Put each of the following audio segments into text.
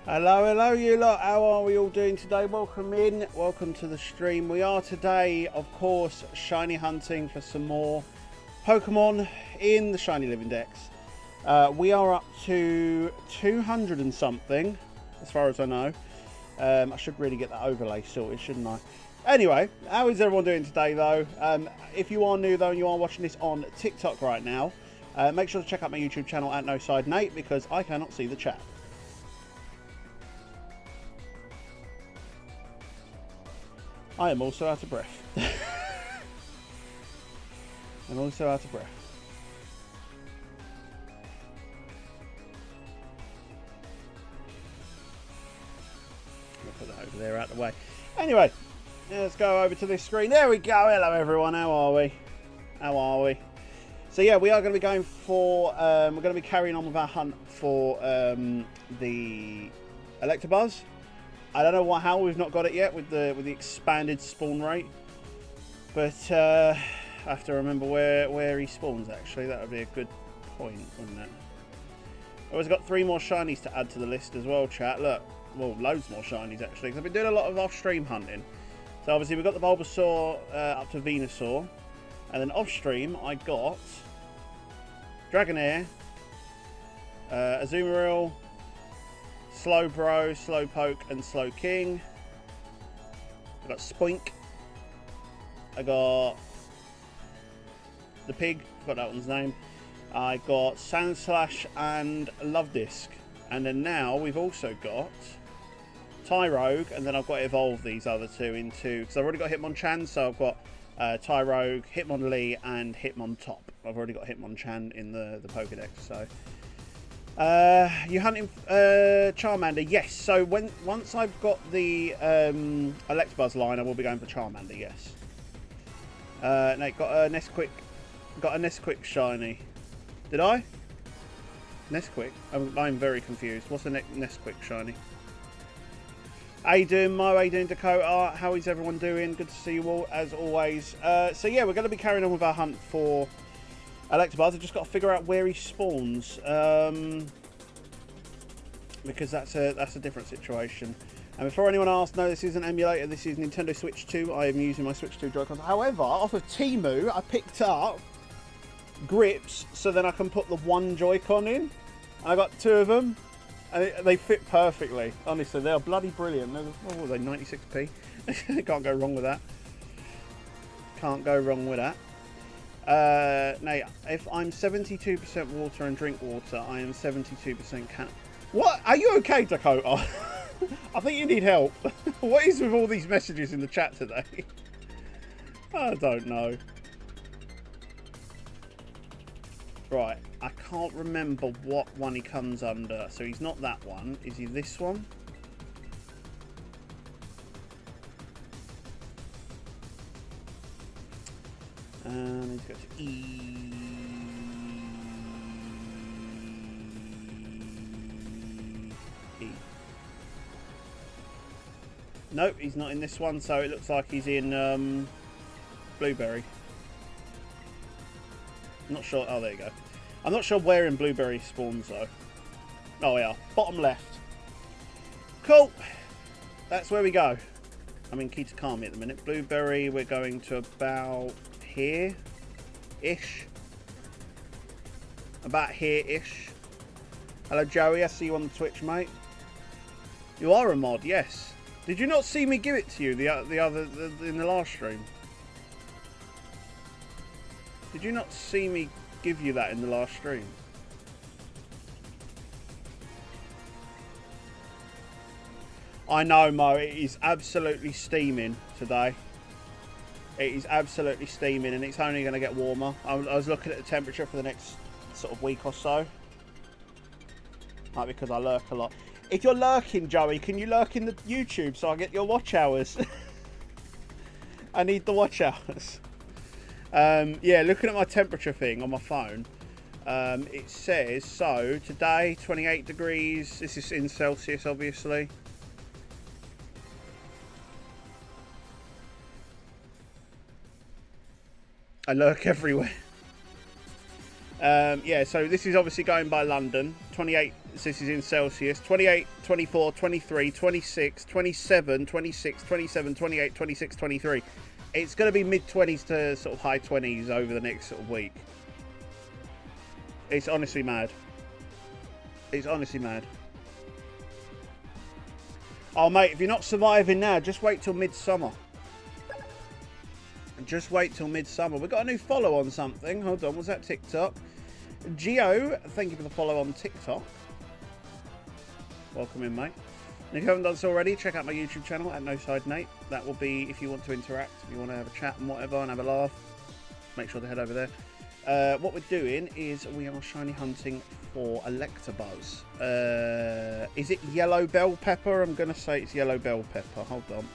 Hello, hello you lot, how are we all doing today? Welcome in, welcome to the stream. We are today, of course, shiny hunting for some more Pokemon in the Shiny Living Dex. We are up to 200 and something, as far as I know. I should really get that overlay sorted, shouldn't I? Anyway, how is everyone doing today though? If you are new though and you are watching this on TikTok right now, make sure to check out my YouTube channel at NoSideNate because I cannot see the chat. I am also out of breath. I'm also out of breath. I'll put that over there out of the way. Anyway, let's go over to this screen. There we go. Hello everyone. How are we? How are we? So yeah, we are going to be going for. We're going to be carrying on with our hunt for the Electabuzz. I don't know how we've not got it yet with the expanded spawn rate, but I have to remember where he spawns. Actually, that would be a good point, wouldn't it? I've always got 3 more shinies to add to the list as well, chat. Look, well, loads more shinies actually, because I've been doing a lot of off-stream hunting. So obviously we've got the Bulbasaur up to Venusaur, and then off-stream I got Dragonair, Azumarill, Slowbro, Slowpoke, and Slowking. I got Spoink. I got the pig, forgot that one's name. I got Sandslash and Love-Disc. And then now we've also got Tyrogue, and then I've got to evolve these other two into, because I've already got Hitmonchan, so I've got Tyrogue, Hitmonlee, and Hitmontop. I've already got Hitmonchan in the Pokedex, so. You hunting Charmander? Yes. So once I've got the Electabuzz line, I will be going for Charmander. Yes. No, got a Nesquik shiny. Did I? Nesquik? I'm very confused. What's a Nesquik shiny? How you doing, Mo? How you doing, Dakota? How is everyone doing? Good to see you all as always. So yeah, we're going to be carrying on with our hunt for Electabuzz. I've just got to figure out where he spawns, because that's a different situation. And before anyone asks, no, this isn't an emulator. This is Nintendo Switch 2. I am using my Switch 2 Joy-Cons. However, off of Temu, I picked up grips so then I can put the one Joy-Con in. And I got 2 of them, and they fit perfectly. Honestly, they are bloody brilliant. What were they? 96p. Can't go wrong with that. Can't go wrong with that. Now, if I'm 72% water and drink water, I am 72% can. What? Are you okay, Dakota? I think you need help. What is with all these messages in the chat today? I don't know. Right, I can't remember what one he comes under. So he's not that one. Is he this one? And he's got to E. Nope, he's not in this one, so it looks like he's in Blueberry. I'm not sure. Oh, there you go. I'm not sure where in Blueberry spawns though. Oh yeah, bottom left. Cool. That's where we go. I'm in Kitakami at the minute. Blueberry, we're going to about here-ish. About here-ish. Hello Joey, I see you on the Twitch, mate. You are a mod, yes. Did you not see me give it to you in the last stream? Did you not see me give you that in the last stream? I know, Mo, it is absolutely steaming today. It is absolutely steaming, and it's only going to get warmer. I was looking at the temperature for the next sort of week or so. Like, because I lurk a lot. If you're lurking, Joey, can you lurk in the YouTube so I get your watch hours? I need the watch hours. Yeah, looking at my temperature thing on my phone, it says, so today 28 degrees. This is in Celsius, obviously. I lurk everywhere. Yeah, so this is obviously going by London. 28 So this is in Celsius. 28, 24, 23, 26, 27, 26, 27, 28, 26, 23. It's going to be mid-20s to sort of high 20s over the next sort of week. It's honestly mad. It's honestly mad. Oh, mate, if you're not surviving now, just wait till midsummer. Just wait till midsummer. We've got a new follow on something. Hold on, was that TikTok? Geo, thank you for the follow on TikTok. Welcome in, mate. And if you haven't done so already, check out my YouTube channel at NoSideNate. That will be if you want to interact, if you want to have a chat and whatever and have a laugh. Make sure to head over there. What we're doing is we are shiny hunting for Electabuzz. Is it yellow bell pepper? I'm going to say it's yellow bell pepper. Hold on.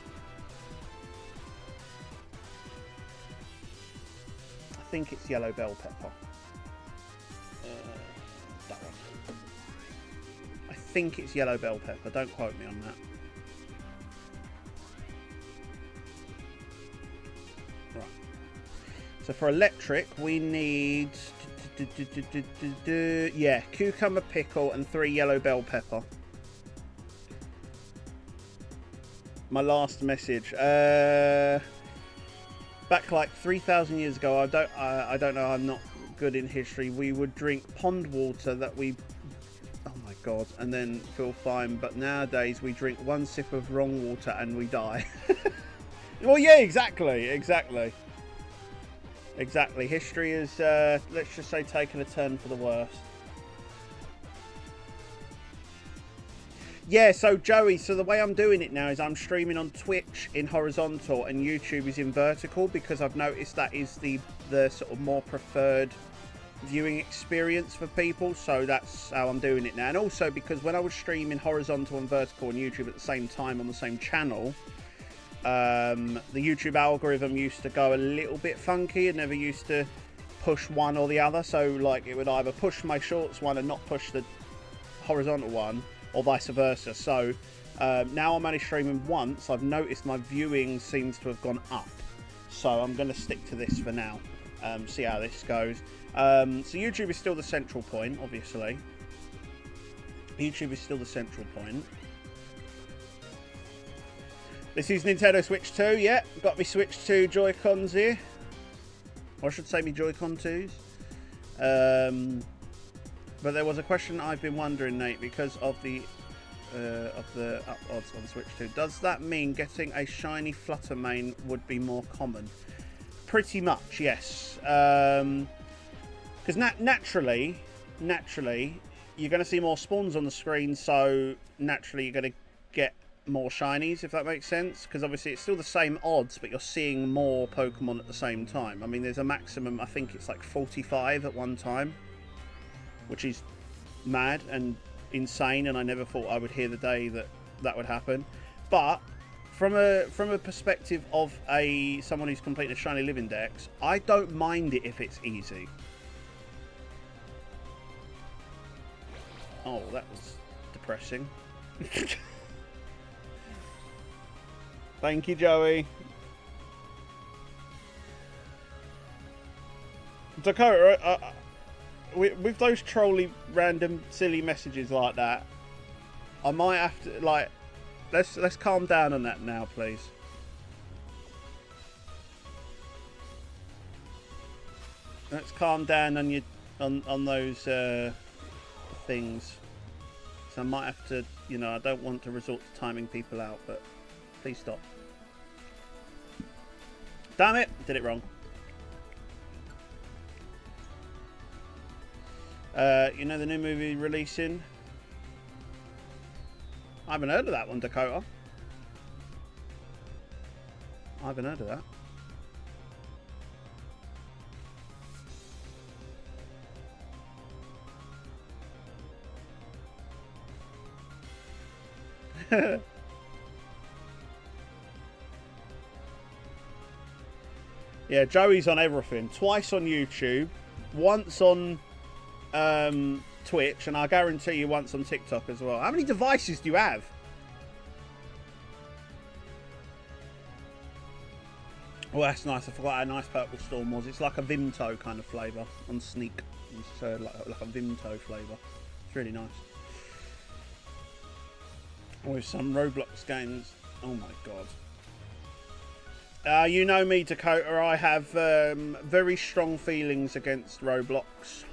I think it's yellow bell pepper. That one. I think it's yellow bell pepper. Don't quote me on that. Right. So for electric, we need... yeah, cucumber pickle and 3 yellow bell pepper. My last message. Back like 3,000 years ago, I don't know, I'm not good in history. We would drink pond water that we, oh my god, and then feel fine. But nowadays we drink 1 sip of wrong water and we die. Well, yeah, exactly. History is, let's just say, taking a turn for the worst. Yeah, so Joey, so the way I'm doing it now is I'm streaming on Twitch in horizontal and YouTube is in vertical because I've noticed that is the sort of more preferred viewing experience for people. So that's how I'm doing it now. And also because when I was streaming horizontal and vertical on YouTube at the same time on the same channel, the YouTube algorithm used to go a little bit funky and never used to push one or the other. So like it would either push my shorts one and not push the horizontal one, or vice versa. So now I'm only streaming once. I've noticed my viewing seems to have gone up, so I'm going to stick to this for now. See how this goes. So YouTube is still the central point, obviously. YouTube is still the central point. This is Nintendo Switch 2. Yeah, got me Switch 2 Joy-Cons here, or I should say me Joy-Con 2s. But there was a question I've been wondering, Nate, because of the up odds on the Switch 2. Does that mean getting a shiny Flutter Mane would be more common? Pretty much, yes. Because naturally, you're going to see more spawns on the screen, so naturally you're going to get more shinies, if that makes sense. Because obviously it's still the same odds, but you're seeing more Pokemon at the same time. I mean, there's a maximum, I think it's like 45 at one time, which is mad and insane, and I never thought I would hear the day that that would happen. But from a perspective of someone who's completing a shiny Living Dex, I don't mind it if it's easy. Oh, that was depressing. Thank you, Joey. Dakota, with those trolly random silly messages like that, I might have to like let's calm down on that now, please. Let's calm down on your on those things. So I might have to, you know, I don't want to resort to timing people out, but please stop. Damn it, did it wrong. You know the new movie releasing? I haven't heard of that one, Dakota. I haven't heard of that. Yeah, Joey's on everything. Twice on YouTube, once on Twitch, and I guarantee you once on TikTok as well. How many devices do you have? Oh, that's nice. I forgot how nice Purple Storm was. It's like a Vimto kind of flavour on Sneak. It's like a Vimto flavour. It's really nice. with some Roblox games. Oh my god. You know me, Dakota. I have very strong feelings against Roblox.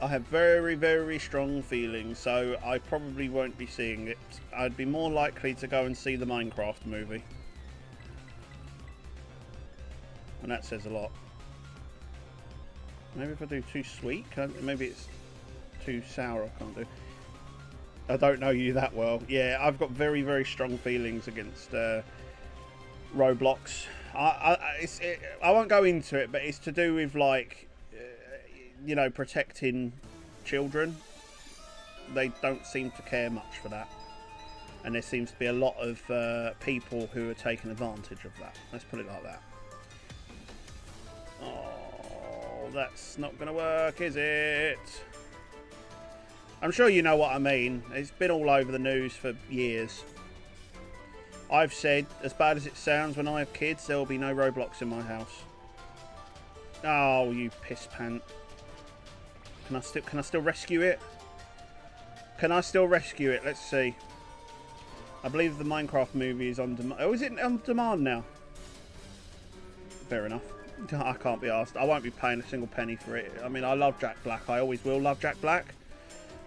I have very, very strong feelings, so I probably won't be seeing it. I'd be more likely to go and see the Minecraft movie. And that says a lot. Maybe if I do too sweet, maybe it's too sour, I can't do. I don't know you that well. Yeah, I've got very, very strong feelings against Roblox. I won't go into it, but it's to do with, like, you know, protecting children. They don't seem to care much for that. And there seems to be a lot of people who are taking advantage of that. Let's put it like that. Oh, that's not going to work, is it? I'm sure you know what I mean. It's been all over the news for years. I've said, as bad as it sounds, when I have kids, there will be no Roblox in my house. Oh, you piss pant. Can I still rescue it? Can I still rescue it? Let's see. I believe the Minecraft movie is on demand. Oh, is it on demand now? Fair enough. I can't be asked. I won't be paying a single penny for it. I mean, I love Jack Black. I always will love Jack Black.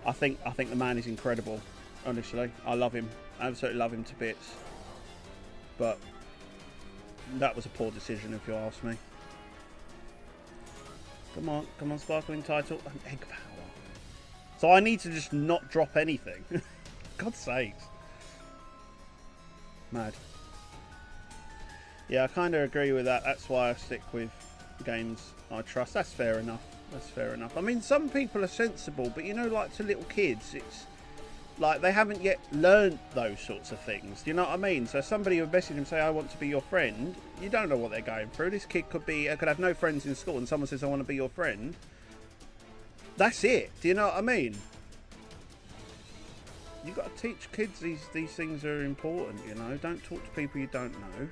I think the man is incredible. Honestly, I love him. I absolutely love him to bits. But that was a poor decision, if you ask me. Come on, sparkling title. An egg power. So I need to just not drop anything. God's sakes. Mad. Yeah, I kind of agree with that. That's why I stick with games I trust. That's fair enough. That's fair enough. I mean, some people are sensible, but you know, like to little kids, it's like they haven't yet learned those sorts of things. Do you know what I mean? So somebody would message them, say, I want to be your friend. You don't know what they're going through. This kid could have no friends in school, and someone says, I want to be your friend. That's it. Do you know what I mean? You've got to teach kids these things are important, you know. Don't talk to people you don't know.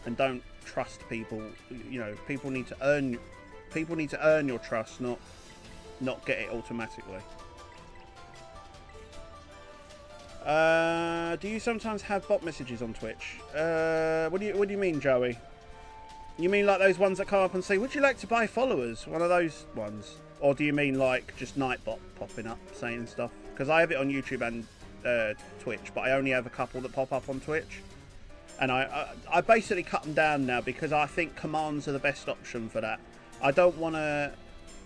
And don't trust people. You know, people need to earn your trust, not get it automatically. Do you sometimes have bot messages on Twitch? What do you mean, Joey? You mean like those ones that come up and say, would you like to buy followers? One of those ones? Or do you mean like just Nightbot popping up saying stuff? Because I have it on YouTube and Twitch, but I only have a couple that pop up on Twitch. And I basically cut them down now because I think commands are the best option for that. I don't want to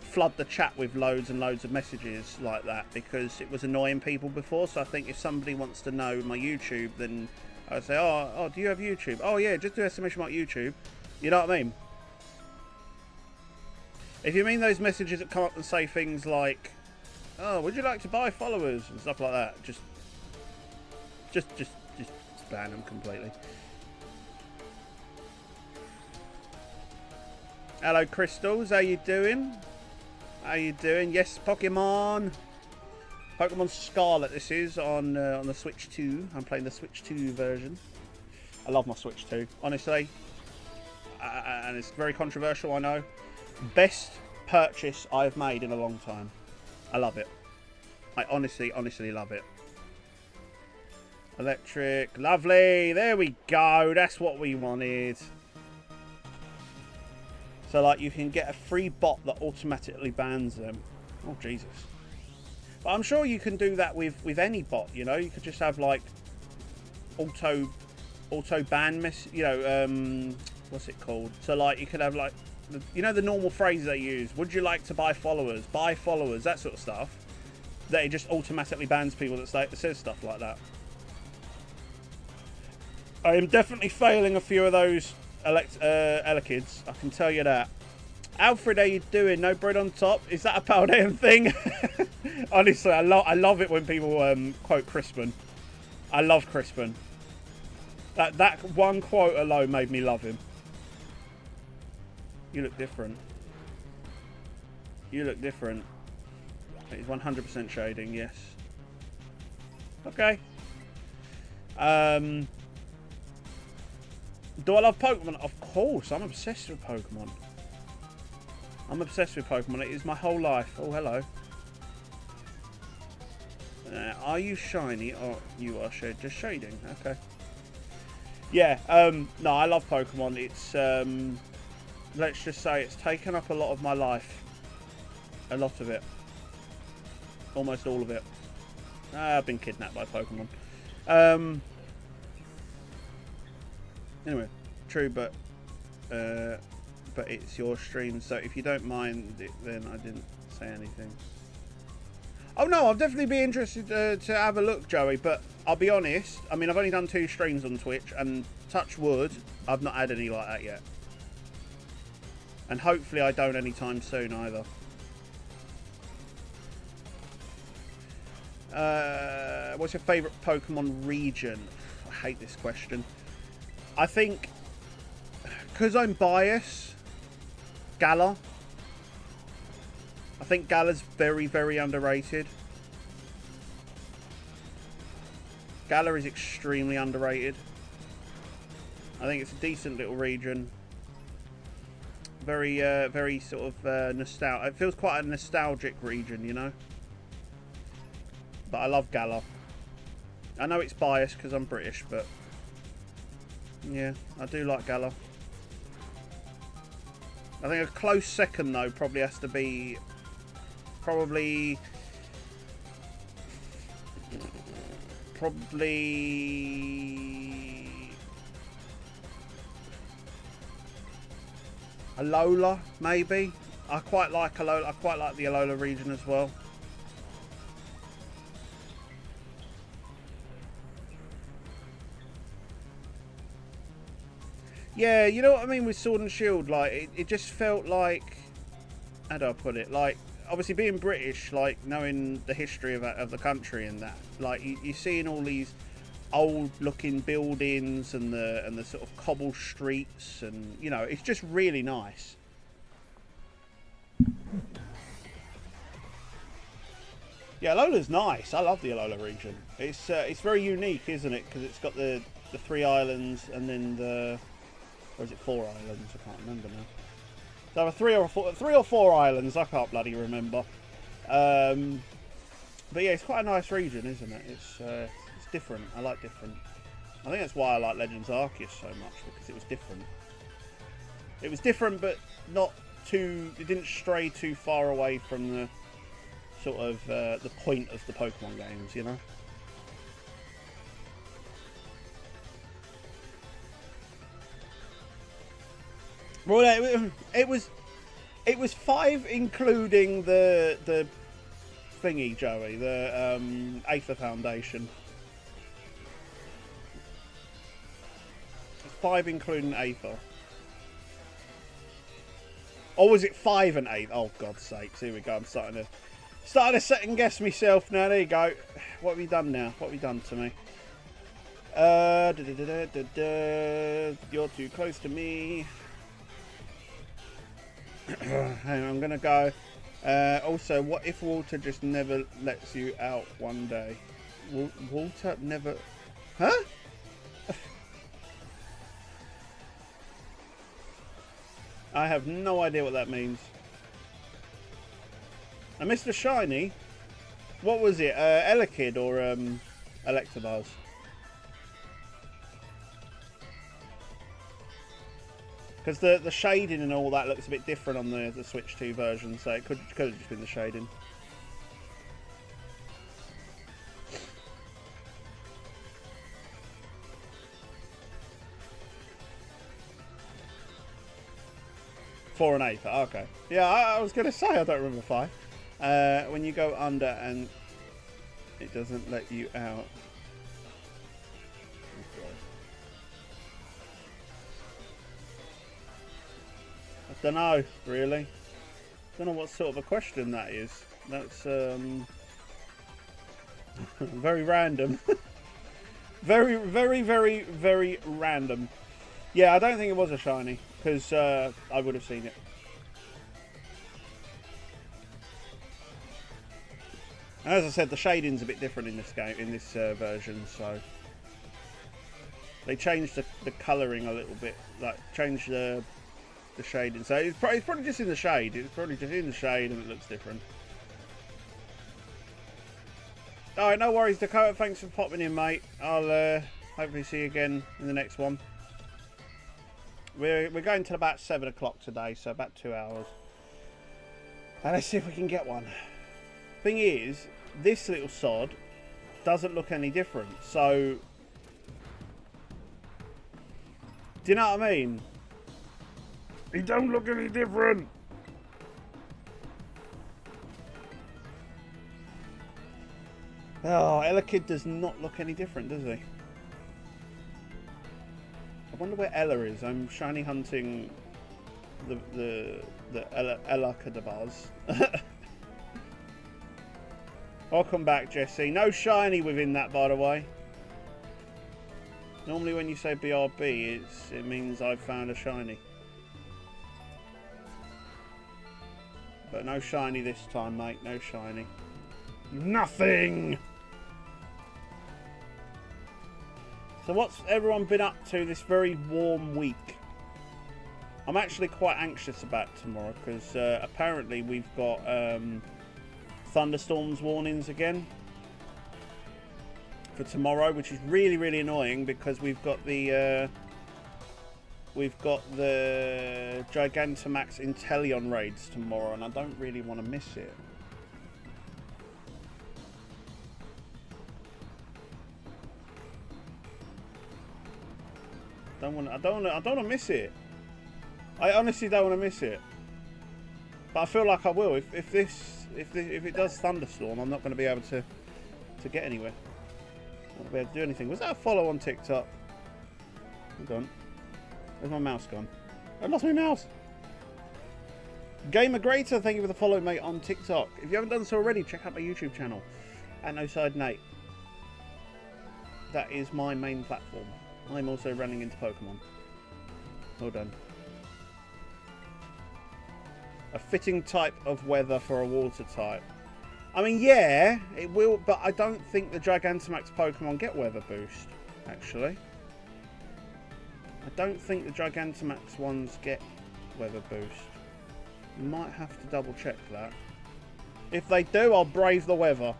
flood the chat with loads and loads of messages like that because it was annoying people before. So I think if somebody wants to know my YouTube, then I say, oh, do you have YouTube? Oh yeah, just do exclamation mark YouTube. You know what I mean? If you mean those messages that come up and say things like, oh, would you like to buy followers and stuff like that, just ban them completely. Hello, Crystals. How you doing? How you doing? Yes, Pokemon Scarlet. This is on the Switch 2. I'm playing the Switch 2 version. I love my Switch 2, honestly. And it's very controversial, I know. Best purchase I've made in a long time. I love it. I honestly love it. Electric, lovely. There we go. That's what we wanted. So, like, you can get a free bot that automatically bans them. Oh, Jesus. But I'm sure you can do that with any bot, you know. You could just have, like, auto ban you know, what's it called? So, like, you could have, like, you know the normal phrase they use, would you like to buy followers, that sort of stuff, that it just automatically bans people that says stuff like that. I am definitely failing a few of those kids, I can tell you that. Alfred, how you doing? No bread on top? Is that a Paldean thing? Honestly, I love it when people quote Crispin. I love Crispin. That one quote alone made me love him. You look different. You look different. It's 100% shading, yes. Okay. Do I love Pokemon? Of course, I'm obsessed with Pokemon. I'm obsessed with Pokemon. It is my whole life. Oh, hello. Are you shiny or you are just shading? Okay. Yeah, no, I love Pokemon. It's, let's just say it's taken up a lot of my life. A lot of it. Almost all of it. I've been kidnapped by Pokemon. Anyway, true, but it's your stream, so if you don't mind it, then I didn't say anything. Oh no, I'll definitely be interested to have a look, Joey, but I'll be honest, I mean, I've only done 2 streams on Twitch, and touch wood, I've not had any like that yet. And hopefully I don't anytime soon either. What's your favourite Pokemon region? I hate this question. I think, because I'm biased, Galar. I think Galar's very, very underrated. Galar is extremely underrated. I think it's a decent little region. Very, very sort of nostalgic. It feels quite a nostalgic region, you know. But I love Galar. I know it's biased because I'm British, but yeah, I do like Galar. I think a close second though probably has to be probably Alola, maybe. I quite like Alola. I quite like the Alola region as well. Yeah, you know what I mean with Sword and Shield. Like it just felt like, how do I put it? Like obviously being British, like knowing the history of the country and that, like you're seeing all these old-looking buildings and the sort of cobble streets, and you know, it's just really nice. Yeah, Alola's nice. I love the Alola region. It's very unique, isn't it? Because it's got the 3 islands and then the, or is it 4 islands? I can't remember now. There were 3 or 4 islands. I can't bloody remember. But yeah, it's quite a nice region, isn't it? It's different. I like different. I think that's why I like Legends Arceus so much, because it was different. It was different, but not too. It didn't stray too far away from the sort of the point of the Pokemon games, you know. Well, it was 5 including the thingy, Joey, the Aether Foundation. 5 including Aether. Or was it 5 and 8? Oh, God's sakes! Here we go. I'm starting to second guess myself now. There you go. What have you done now? What have you done to me? You're too close to me. Hang on, I'm gonna go. Also, what if Walter just never lets you out one day? Walter never... Huh? I have no idea what that means. I missed a shiny. What was it? Elekid or Electabuzz? Because the shading and all that looks a bit different on the Switch 2 version, so it could have just been the shading. Four and 8. Okay. Yeah, I was going to say I don't remember 5. When you go under and it doesn't let you out. I don't know, really. Don't know what sort of a question that is. That's very random. very, very, very, very random. Yeah, I don't think it was a shiny, because I would have seen it. As I said, the shading's a bit different in this game, in this version, so they changed the colouring a little bit, like changed the shading. So it's probably just in the shade. It's probably just in the shade, and it looks different. Alright, no worries, Dakota. Thanks for popping in, mate. I'll hopefully see you again in the next one. We're going till about 7 o'clock today, so about 2 hours. And let's see if we can get one. Thing is, this little sod doesn't look any different. So, do you know what I mean? He don't look any different. Oh, Ella Kid does not look any different, does he? I wonder where Ella is. I'm shiny hunting the Ella Kadabaz. Welcome back, Jesse. No shiny within that, by the way. Normally when you say BRB, it means I've found a shiny. But no shiny this time, mate. No shiny. Nothing! So what's everyone been up to this very warm week? I'm actually quite anxious about tomorrow because apparently we've got thunderstorms warnings again for tomorrow, which is really, really annoying because we've got the Gigantamax Inteleon raids tomorrow, and I don't really want to miss it. I don't want to miss it. I honestly don't want to miss it. But I feel like I will. If it does thunderstorm, I'm not going to be able to get anywhere. I'm not going to be able to do anything. Was that a follow on TikTok? Hold on. Where's my mouse gone? I lost my mouse. Gamer Greater, thank you for the follow, mate, on TikTok. If you haven't done so already, check out my YouTube channel at No Side Nate. That is my main platform. I'm also running into Pokemon. Well done. A fitting type of weather for a water type. I mean, yeah, it will, but I don't think the Gigantamax Pokemon get weather boost, actually. I don't think the Gigantamax ones get weather boost. Might have to double check that. If they do, I'll brave the weather.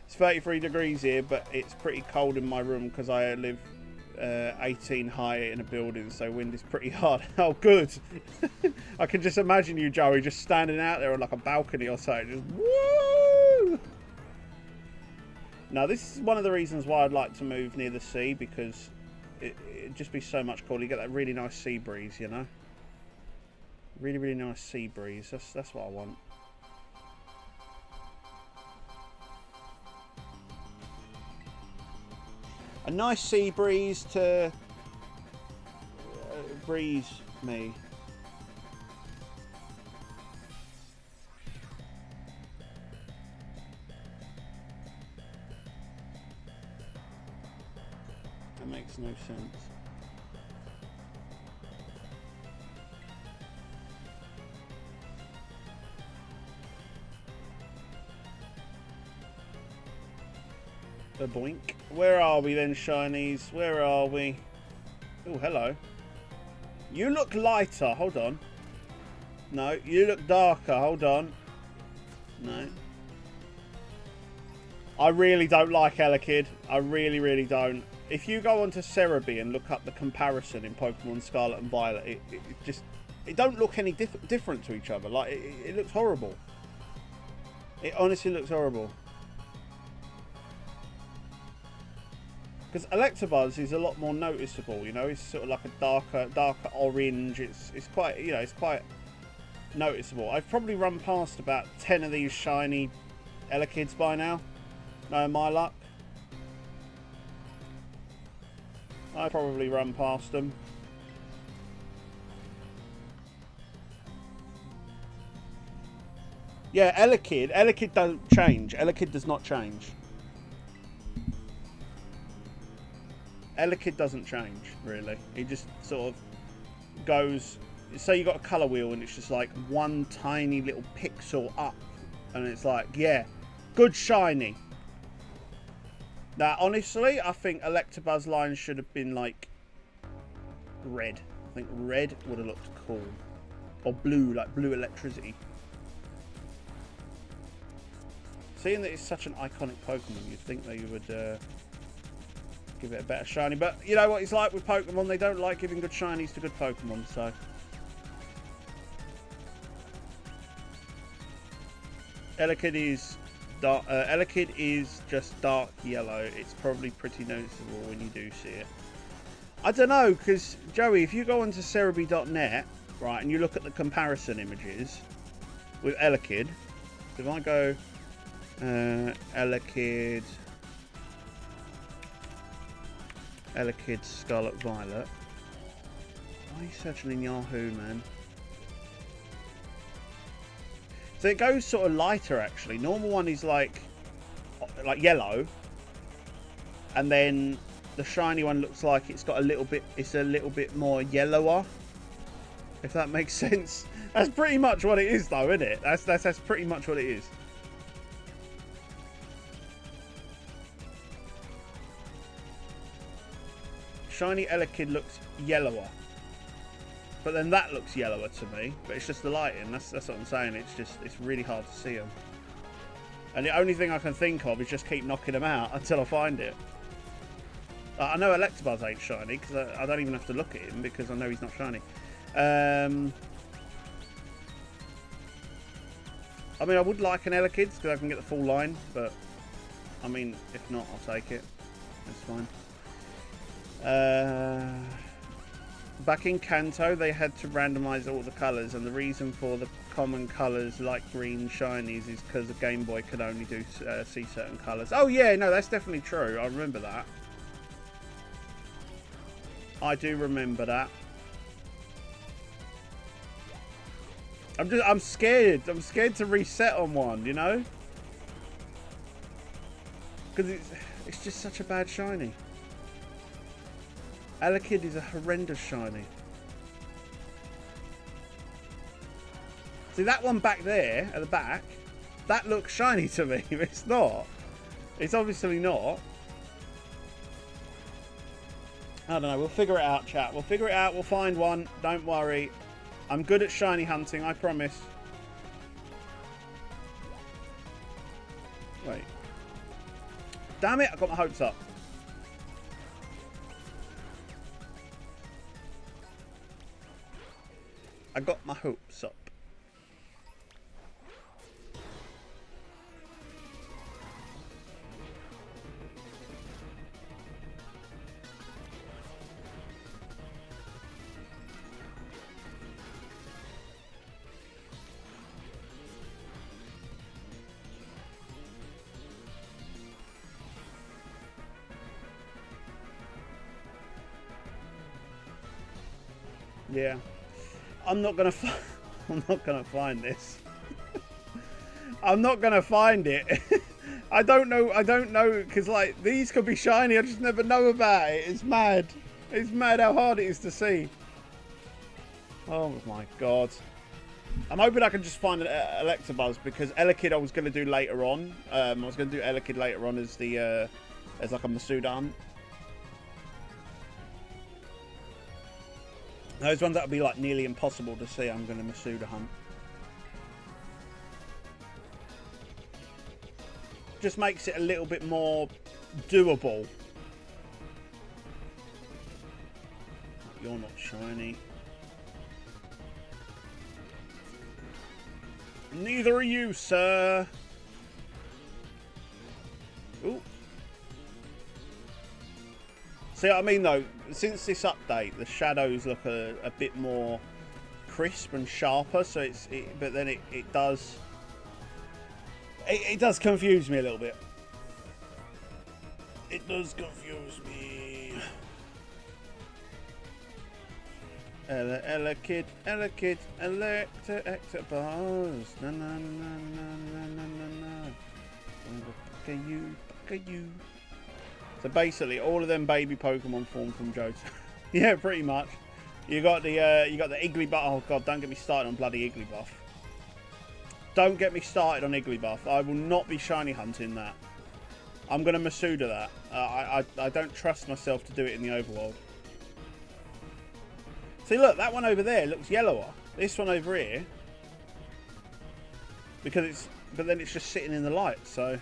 It's 33 degrees here, but it's pretty cold in my room because I live 18 high in a building, so wind is pretty hard. Oh, good. I can just imagine you, Joey, just standing out there on like a balcony or something. Just woo! Now, this is one of the reasons why I'd like to move near the sea, because it'd just be so much cooler. You get that really nice sea breeze, you know? Really, really nice sea breeze. That's what I want. A nice sea breeze to breeze me. That makes no sense. A boink. Where are we then, Shinies? Where are we? Oh, hello. You look lighter. Hold on. No, you look darker. Hold on. No. I really don't like Elekid. I really, really don't. If you go onto Cerebi and look up the comparison in Pokemon Scarlet and Violet, it don't look any different to each other. Like, it looks horrible. It honestly looks horrible. Because Electabuzz is a lot more noticeable, you know. It's sort of like a darker orange. It's quite, you know, it's quite noticeable. I've probably run past about 10 of these shiny Elekids by now. No, my luck. I probably run past them. Yeah, Elekid don't change. Elekid does not change. Elekid doesn't change, really. He just sort of goes... Say you got a colour wheel and it's just like one tiny little pixel up. And it's like, yeah, good shiny. Now, honestly, I think Electabuzz line should have been like red. I think red would have looked cool. Or blue, like blue electricity. Seeing that it's such an iconic Pokemon, you'd think they would give it a better shiny. But you know what it's like with Pokemon, they don't like giving good shinies to good Pokemon, so. Elekid is just dark yellow. It's probably pretty noticeable when you do see it. I don't know, because Joey, if you go onto Cerebi.net, right, and you look at the comparison images with Elekid, if I go Elekid Scarlet Violet, why are you searching in Yahoo, man? So it goes sort of lighter, actually. Normal one is like yellow, and then the shiny one looks like it's got a little bit more yellower, if that makes sense. That's pretty much what it is, though, isn't it? That's pretty much what it is. Shiny Elekid looks yellower, but then that looks yellower to me. But it's just the lighting. That's what I'm saying. It's really hard to see them. And the only thing I can think of is just keep knocking them out until I find it. I know Electabuzz ain't shiny because I don't even have to look at him because I know he's not shiny. I mean, I would like an Elekid because I can get the full line, but I mean, if not, I'll take it. That's fine. Back in Kanto, they had to randomize all the colours, and the reason for the common colours like green shinies is because the Game Boy could only see certain colours. Oh yeah, no, that's definitely true. I remember that. I do remember that. I'm scared. I'm scared to reset on one, you know? Because it's just such a bad shiny. Elekid is a horrendous shiny. See, that one back there, at the back, that looks shiny to me. It's not. It's obviously not. I don't know. We'll figure it out, chat. We'll figure it out. We'll find one. Don't worry. I'm good at shiny hunting, I promise. Wait. Damn it, I got my hopes up. I got my hopes up. Yeah. I'm not gonna find this. I'm not gonna find it. I don't know, because like these could be shiny. I just never know about it. It's mad. It's mad how hard it is to see. Oh my god. I'm hoping I can just find an Electabuzz, because Elekid I was gonna do later on. I was gonna do Elekid later on as the as like a Masuda hunt. Those ones that would be like nearly impossible to see, I'm going to Masuda hunt. Just makes it a little bit more doable. You're not shiny. Neither are you, sir. Ooh. See what I mean, though? Since this update, the shadows look a bit more crisp and sharper. So but then it does confuse me a little bit. It does confuse me. Elekid, Electabuzz. Na na na na na na na. Look at you. So basically, all of them baby Pokemon formed from Johto. Yeah, pretty much. You got the Igglybuff. Oh god, don't get me started on bloody Igglybuff. Don't get me started on Igglybuff. I will not be shiny hunting that. I'm gonna Masuda that. I don't trust myself to do it in the overworld. See, look, that one over there looks yellower. This one over here, because but then it's just sitting in the light. So, do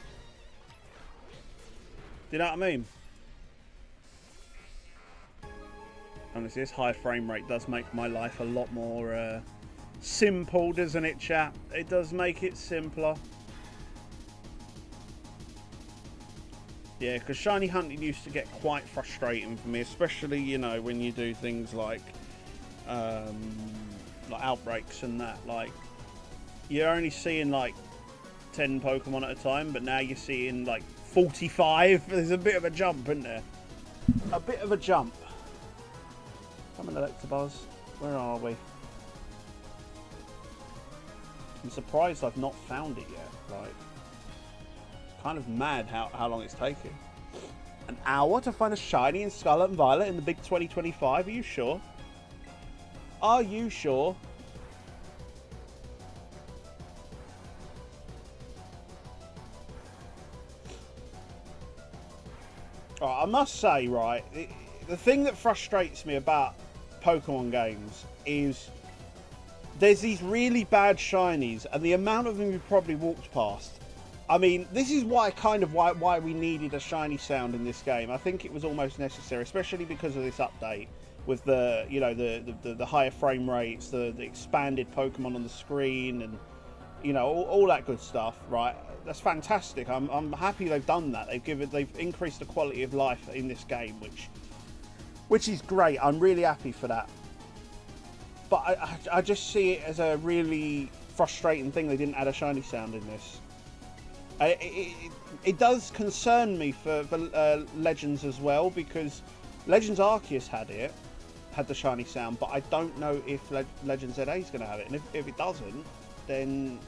you know what I mean? Honestly, this high frame rate does make my life a lot more simple, doesn't it, chat? It does make it simpler. Yeah, because shiny hunting used to get quite frustrating for me, especially, you know, when you do things like outbreaks and that. Like, you're only seeing like 10 Pokemon at a time, but now you're seeing like 45. There's a bit of a jump, isn't there? A bit of a jump. Come on, Electabuzz. Where are we? I'm surprised I've not found it yet. Like, it's kind of mad how long it's taking. An hour to find a shiny in Scarlet and Violet in the big 2025? Are you sure? Are you sure? Right, I must say, right, the thing that frustrates me about Pokemon games is there's these really bad shinies, and the amount of them you probably walked past. I mean, this is why why we needed a shiny sound in this game. I think it was almost necessary, especially because of this update with the, you know, the higher frame rates, the expanded Pokemon on the screen, and, you know, all that good stuff. Right, that's fantastic. I'm happy they've done that. They've increased the quality of life in this game, which is great. I'm really happy for that. But I just see it as a really frustrating thing they didn't add a shiny sound in this. It does concern me for Legends as well, because Legends Arceus had the shiny sound, but I don't know if Legends ZA is going to have it. And if it doesn't, then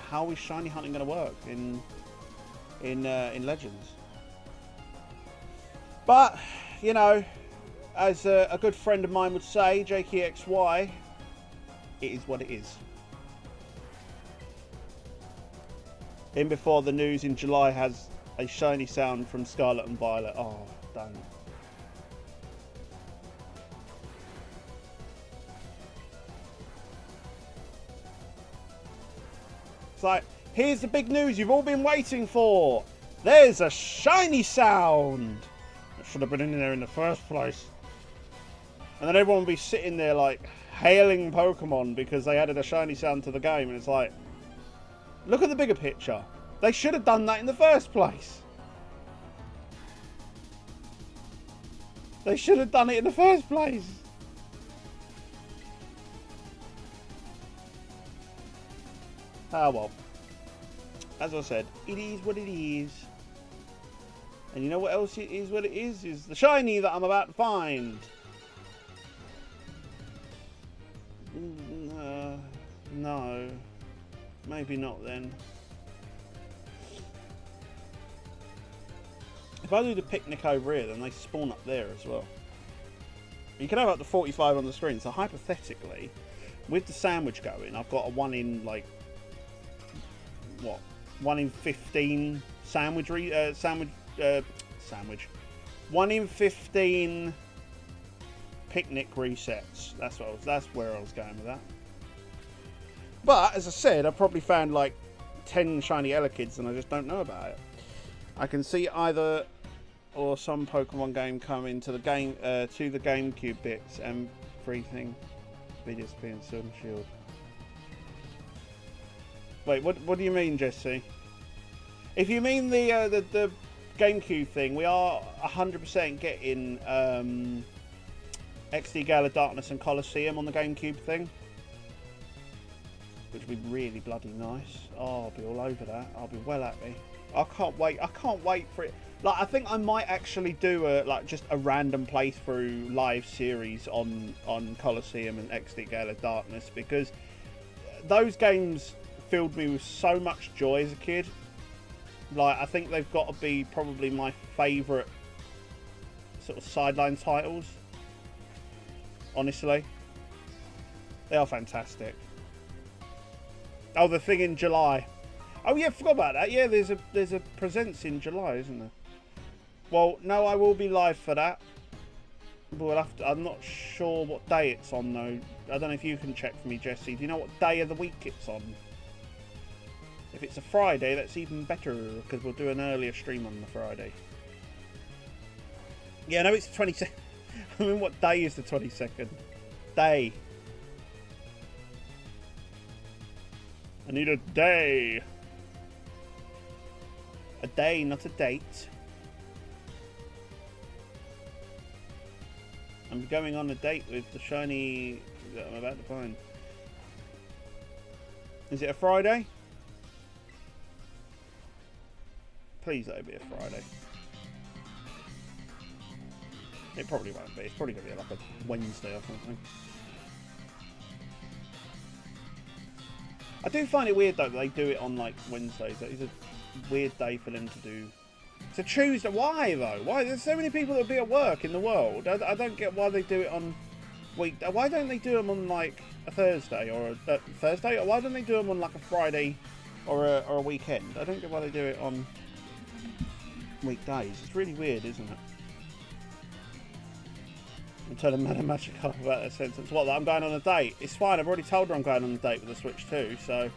how is shiny hunting going to work in Legends? But, you know, as a good friend of mine would say, JKXY, it is what it is. In before the news in July has a shiny sound from Scarlet and Violet. Oh, don't. It's like, here's the big news you've all been waiting for. There's a shiny sound. It should have been in there in the first place. And then everyone will be sitting there like hailing Pokemon because they added a shiny sound to the game, and it's like, look at the bigger picture. They should have done that in the first place. They should have done it in the first place. Ah, well. As I said, it is what it is. And you know what else it is what it is? Is the shiny that I'm about to find. No. Maybe not then. If I do the picnic over here, then they spawn up there as well. You can have up to 45 on the screen. So hypothetically, with the sandwich going, I've got a 1 in, like, what? 1 in 15 sandwich. 1 in 15 picnic resets. That's where I was going with that. But as I said, I probably found like 10 shiny Elekkids and I just don't know about it. I can see either or some Pokemon game coming to the game to the GameCube bits and everything. BDSP and Sword and Shield. Wait, what do you mean, Jesse? If you mean the GameCube thing, we are 100% getting XD Gala Darkness and Colosseum on the GameCube thing, which would be really bloody nice. Oh, I'll be all over that. I'll be well happy. I can't wait. I can't wait for it. Like, I think I might actually do just a random playthrough live series on Colosseum and XD Gala Darkness, because those games filled me with so much joy as a kid. Like, I think they've got to be probably my favourite sort of sideline titles. Honestly, they are fantastic. Oh, the thing in July. Oh yeah, forgot about that. Yeah, there's a presents in July, isn't there? Well, no, I will be live for that. But we'll have to, I'm not sure what day it's on though. I don't know if you can check for me, Jesse. Do you know what day of the week it's on? If it's a Friday, that's even better, because we'll do an earlier stream on the Friday. Yeah, no, it's the 22nd. I mean, what day is the 22nd? Day. I need a day. A day, not a date. I'm going on a date with the shiny that I'm about to find. Is it a Friday? Please let it be a Friday. It probably won't be. It's probably going to be like a Wednesday or something. I do find it weird though that they do it on like Wednesdays. That is a weird day for them to do. It's a Tuesday. Why though? Why? There's so many people that be at work in the world. I don't get why they do it on week. Why don't they do them on like a Thursday or a Thursday? Or why don't they do them on like a Friday or a weekend? I don't get why they do it on weekdays. It's really weird, isn't it? I'm telling Madam Magic about that sentence. What, that I'm going on a date? It's fine, I've already told her I'm going on a date with the Switch 2, so...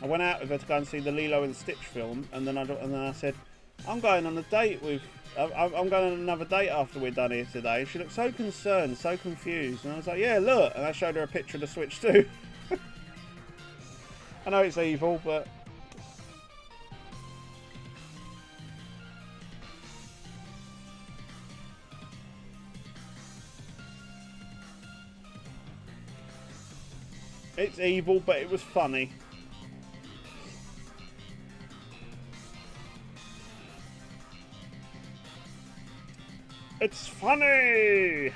I went out with her to go and see the Lilo and Stitch film, and then I said, I'm going on a date with... I'm going on another date after we're done here today. And she looked so concerned, so confused, and I was like, yeah, look! And I showed her a picture of the Switch 2. I know it's evil, but... It's evil, but it was funny. It's funny!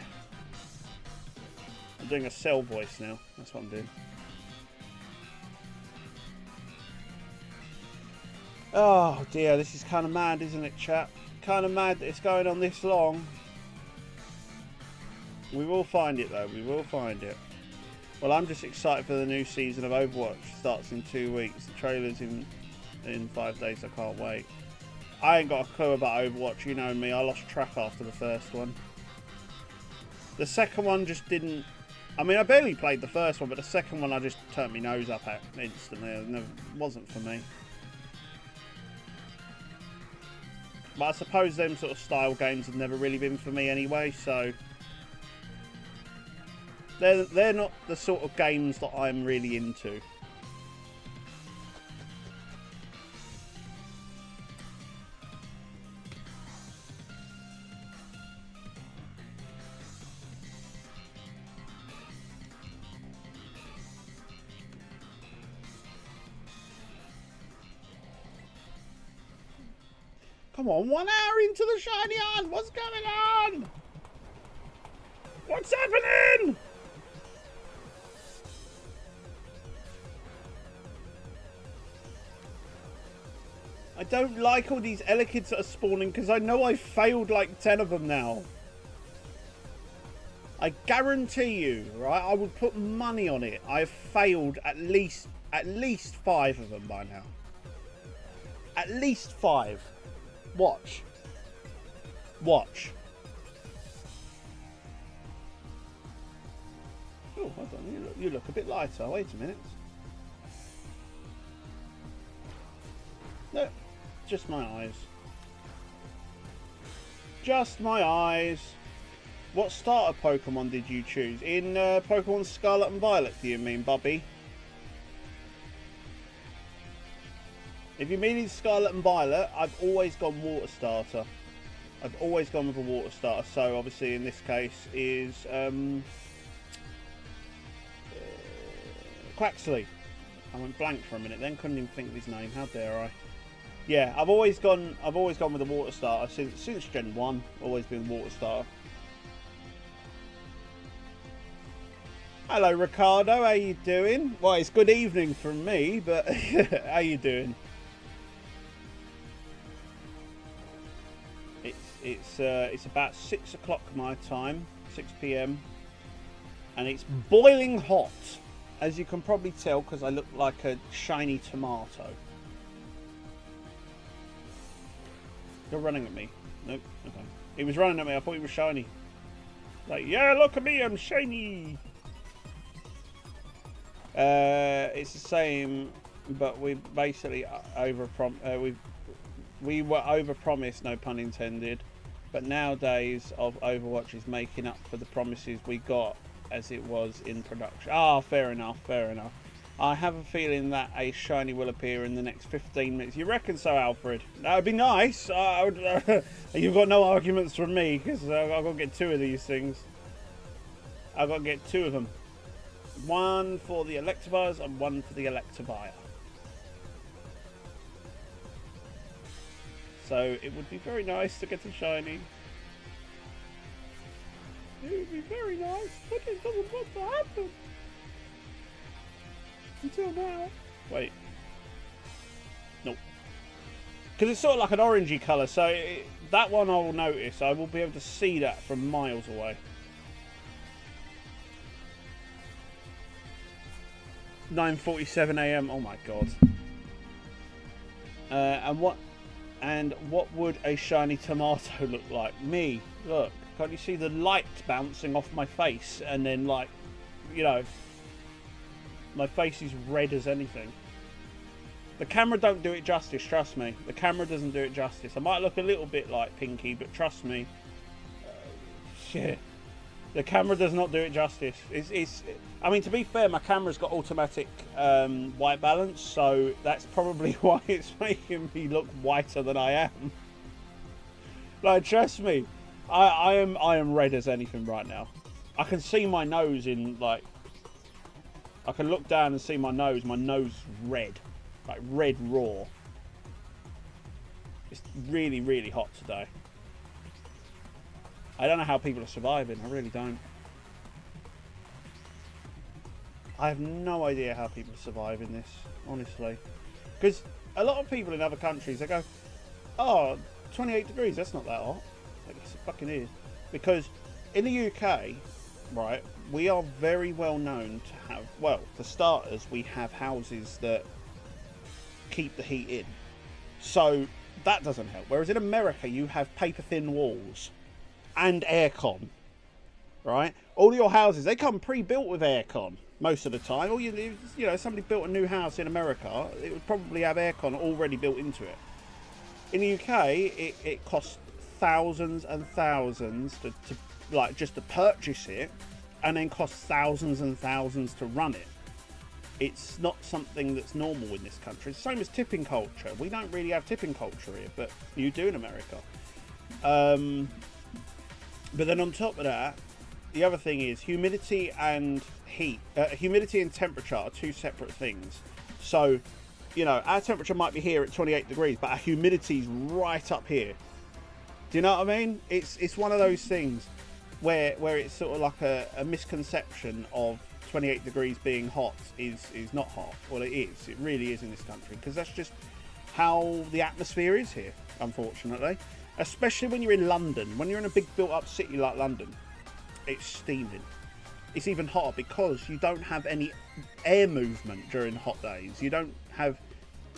I'm doing a cell voice now. That's what I'm doing. Oh dear, this is kind of mad, isn't it, chat? Kind of mad that it's going on this long. We will find it, though. We will find it. Well, I'm just excited for the new season of Overwatch. It starts in 2 weeks. The trailer's in 5 days. I can't wait. I ain't got a clue about Overwatch. You know me. I lost track after the first one. The second one just didn't... I mean, I barely played the first one, but the second one I just turned my nose up at instantly. It wasn't for me. But I suppose them sort of style games have never really been for me anyway, so... They're not the sort of games that I'm really into. Come on, 1 hour into the shiny on. What's going on? What's happening? I don't like all these Elekkids that are spawning because I know I've failed like 10 of them now. I guarantee you, right? I would put money on it. I've failed at least 5 of them by now. At least 5. Watch. Watch. Oh, hold on. You look a bit lighter. Wait a minute. No. Just my eyes. Just my eyes. What starter Pokemon did you choose? In Pokemon Scarlet and Violet, do you mean, Bubby? If you mean in Scarlet and Violet, I've always gone Water Starter. I've always gone with a Water Starter. So, obviously, in this case, is Quaxley. I went blank for a minute then. Couldn't even think of his name. How dare I? Yeah, I've always gone with a Water Starter since Gen 1. Always been Water Starter. Hello, Ricardo. How you doing? Well, it's good evening from me, but how you doing? It's about 6 o'clock my time, 6 p.m. and it's boiling hot, as you can probably tell because I look like a shiny tomato. You're running at me. Nope. Okay. He was running at me. I thought he was shiny. Like, yeah, look at me. I'm shiny. It's the same, but we basically we were overpromised, no pun intended. But nowadays, of Overwatch is making up for the promises we got as it was in production. Ah, fair enough, fair enough. I have a feeling that a shiny will appear in the next 15 minutes. You reckon so, Alfred? That would be nice. You've got no arguments from me, because I've got to get 2 of these things. I've got to get 2 of them. 1 for the Electivires and 1 for the Electivire. So it would be very nice to get a shiny. It would be very nice, but it doesn't want to happen. Until now. Wait. Nope. Because it's sort of like an orangey colour, so that one I will notice. I will be able to see that from miles away. 9:47 AM. Oh my god. And what would a shiny tomato look like? Me. Look. Can't you see the light bouncing off my face? And then, like, you know, my face is red as anything. The camera don't do it justice, trust me. The camera doesn't do it justice. I might look a little bit like Pinky, but trust me. Yeah. The camera does not do it justice. I mean, to be fair, my camera's got automatic white balance, so that's probably why it's making me look whiter than I am. Like, trust me, I am red as anything right now. I can see my nose in, like, I can look down and see my nose. My nose is red, like red raw. It's really, really hot today. I don't know how people are surviving. I really don't. I have no idea how people survive in this, honestly. Because a lot of people in other countries, they go, oh, 28 degrees, that's not that hot. Like, yes, it fucking is. Because in the UK, right, we are very well known to have, well, for starters, we have houses that keep the heat in. So that doesn't help. Whereas in America, you have paper-thin walls and aircon, right? All your houses, they come pre-built with aircon most of the time. Or you know, somebody built a new house in America, it would probably have aircon already built into it. In the UK, it costs thousands and thousands to like just to purchase it, and then costs thousands and thousands to run it. It's not something that's normal in this country. It's the same as tipping culture. We don't really have tipping culture here, but you do in America. But then on top of that, the other thing is humidity and heat. Humidity and temperature are 2 separate things. So, you know, our temperature might be here at 28 degrees, but our humidity's right up here. Do you know what I mean? It's one of those things where it's sort of like a misconception of 28 degrees being hot is not hot. Well, it is. It really is in this country, because that's just how the atmosphere is here, unfortunately. Especially when you're in London. When you're in a big built-up city like London, it's steaming. It's even hotter because you don't have any air movement during hot days. You don't have,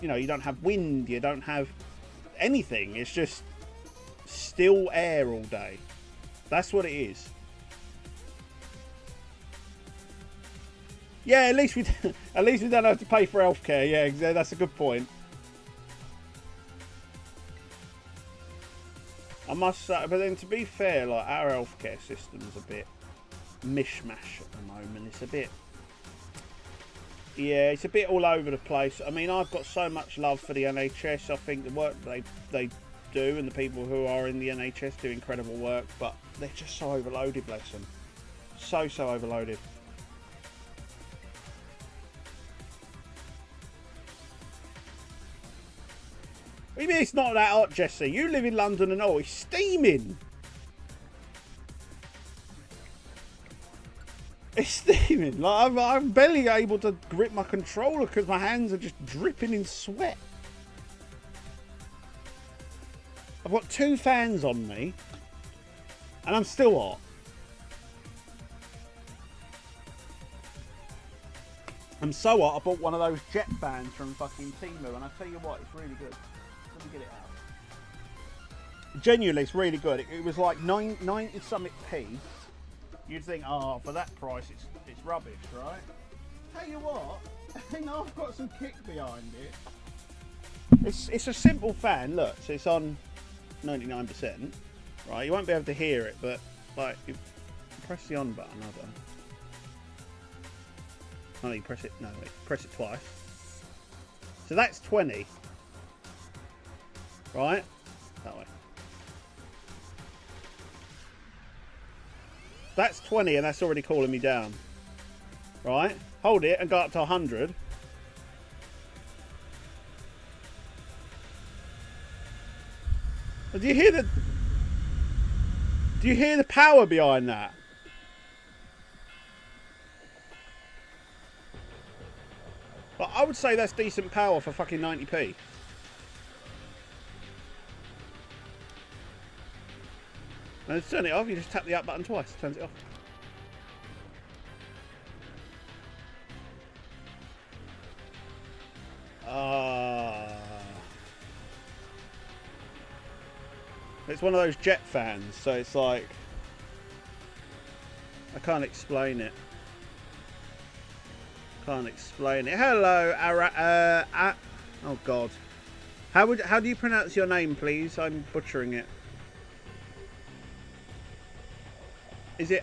you know, you don't have wind. You don't have anything. It's just still air all day. That's what it is. Yeah, at least we don't have to pay for healthcare. Yeah, that's a good point. I must say, but then to be fair, like, our healthcare system's a bit mishmash at the moment. It's a bit, yeah, it's a bit all over the place. I mean, I've got so much love for the NHS. I think the work they do and the people who are in the NHS do incredible work, but they're just so overloaded, bless them. So overloaded. What do you mean it's not that hot, Jesse? You live in London and all, it's steaming. It's steaming. Like, I'm barely able to grip my controller because my hands are just dripping in sweat. I've got 2 fans on me and I'm still hot. I'm so hot, I bought one of those jet fans from fucking Temu, and I tell you what, it's really good. Let me get it out. Genuinely, it's really good. It was like 90 something p. You'd think, oh, for that price, it's rubbish, right? Tell you what, you know, I've got some kick behind it. It's a simple fan. Look, so it's on 99%. Right, you won't be able to hear it, but like you press the on button. Oh, you press it. No, wait, press it twice. So that's 20. Right, that way. That's 20, and that's already calling me down. Right, hold it and go up to 100. Do you hear the? Do you hear the power behind that? But I would say that's decent power for fucking 90p. And to turn it off, you just tap the up button twice. It turns it off. It's one of those jet fans, so it's like I can't explain it. Can't explain it. Hello, oh God. How do you pronounce your name, please? I'm butchering it. Is it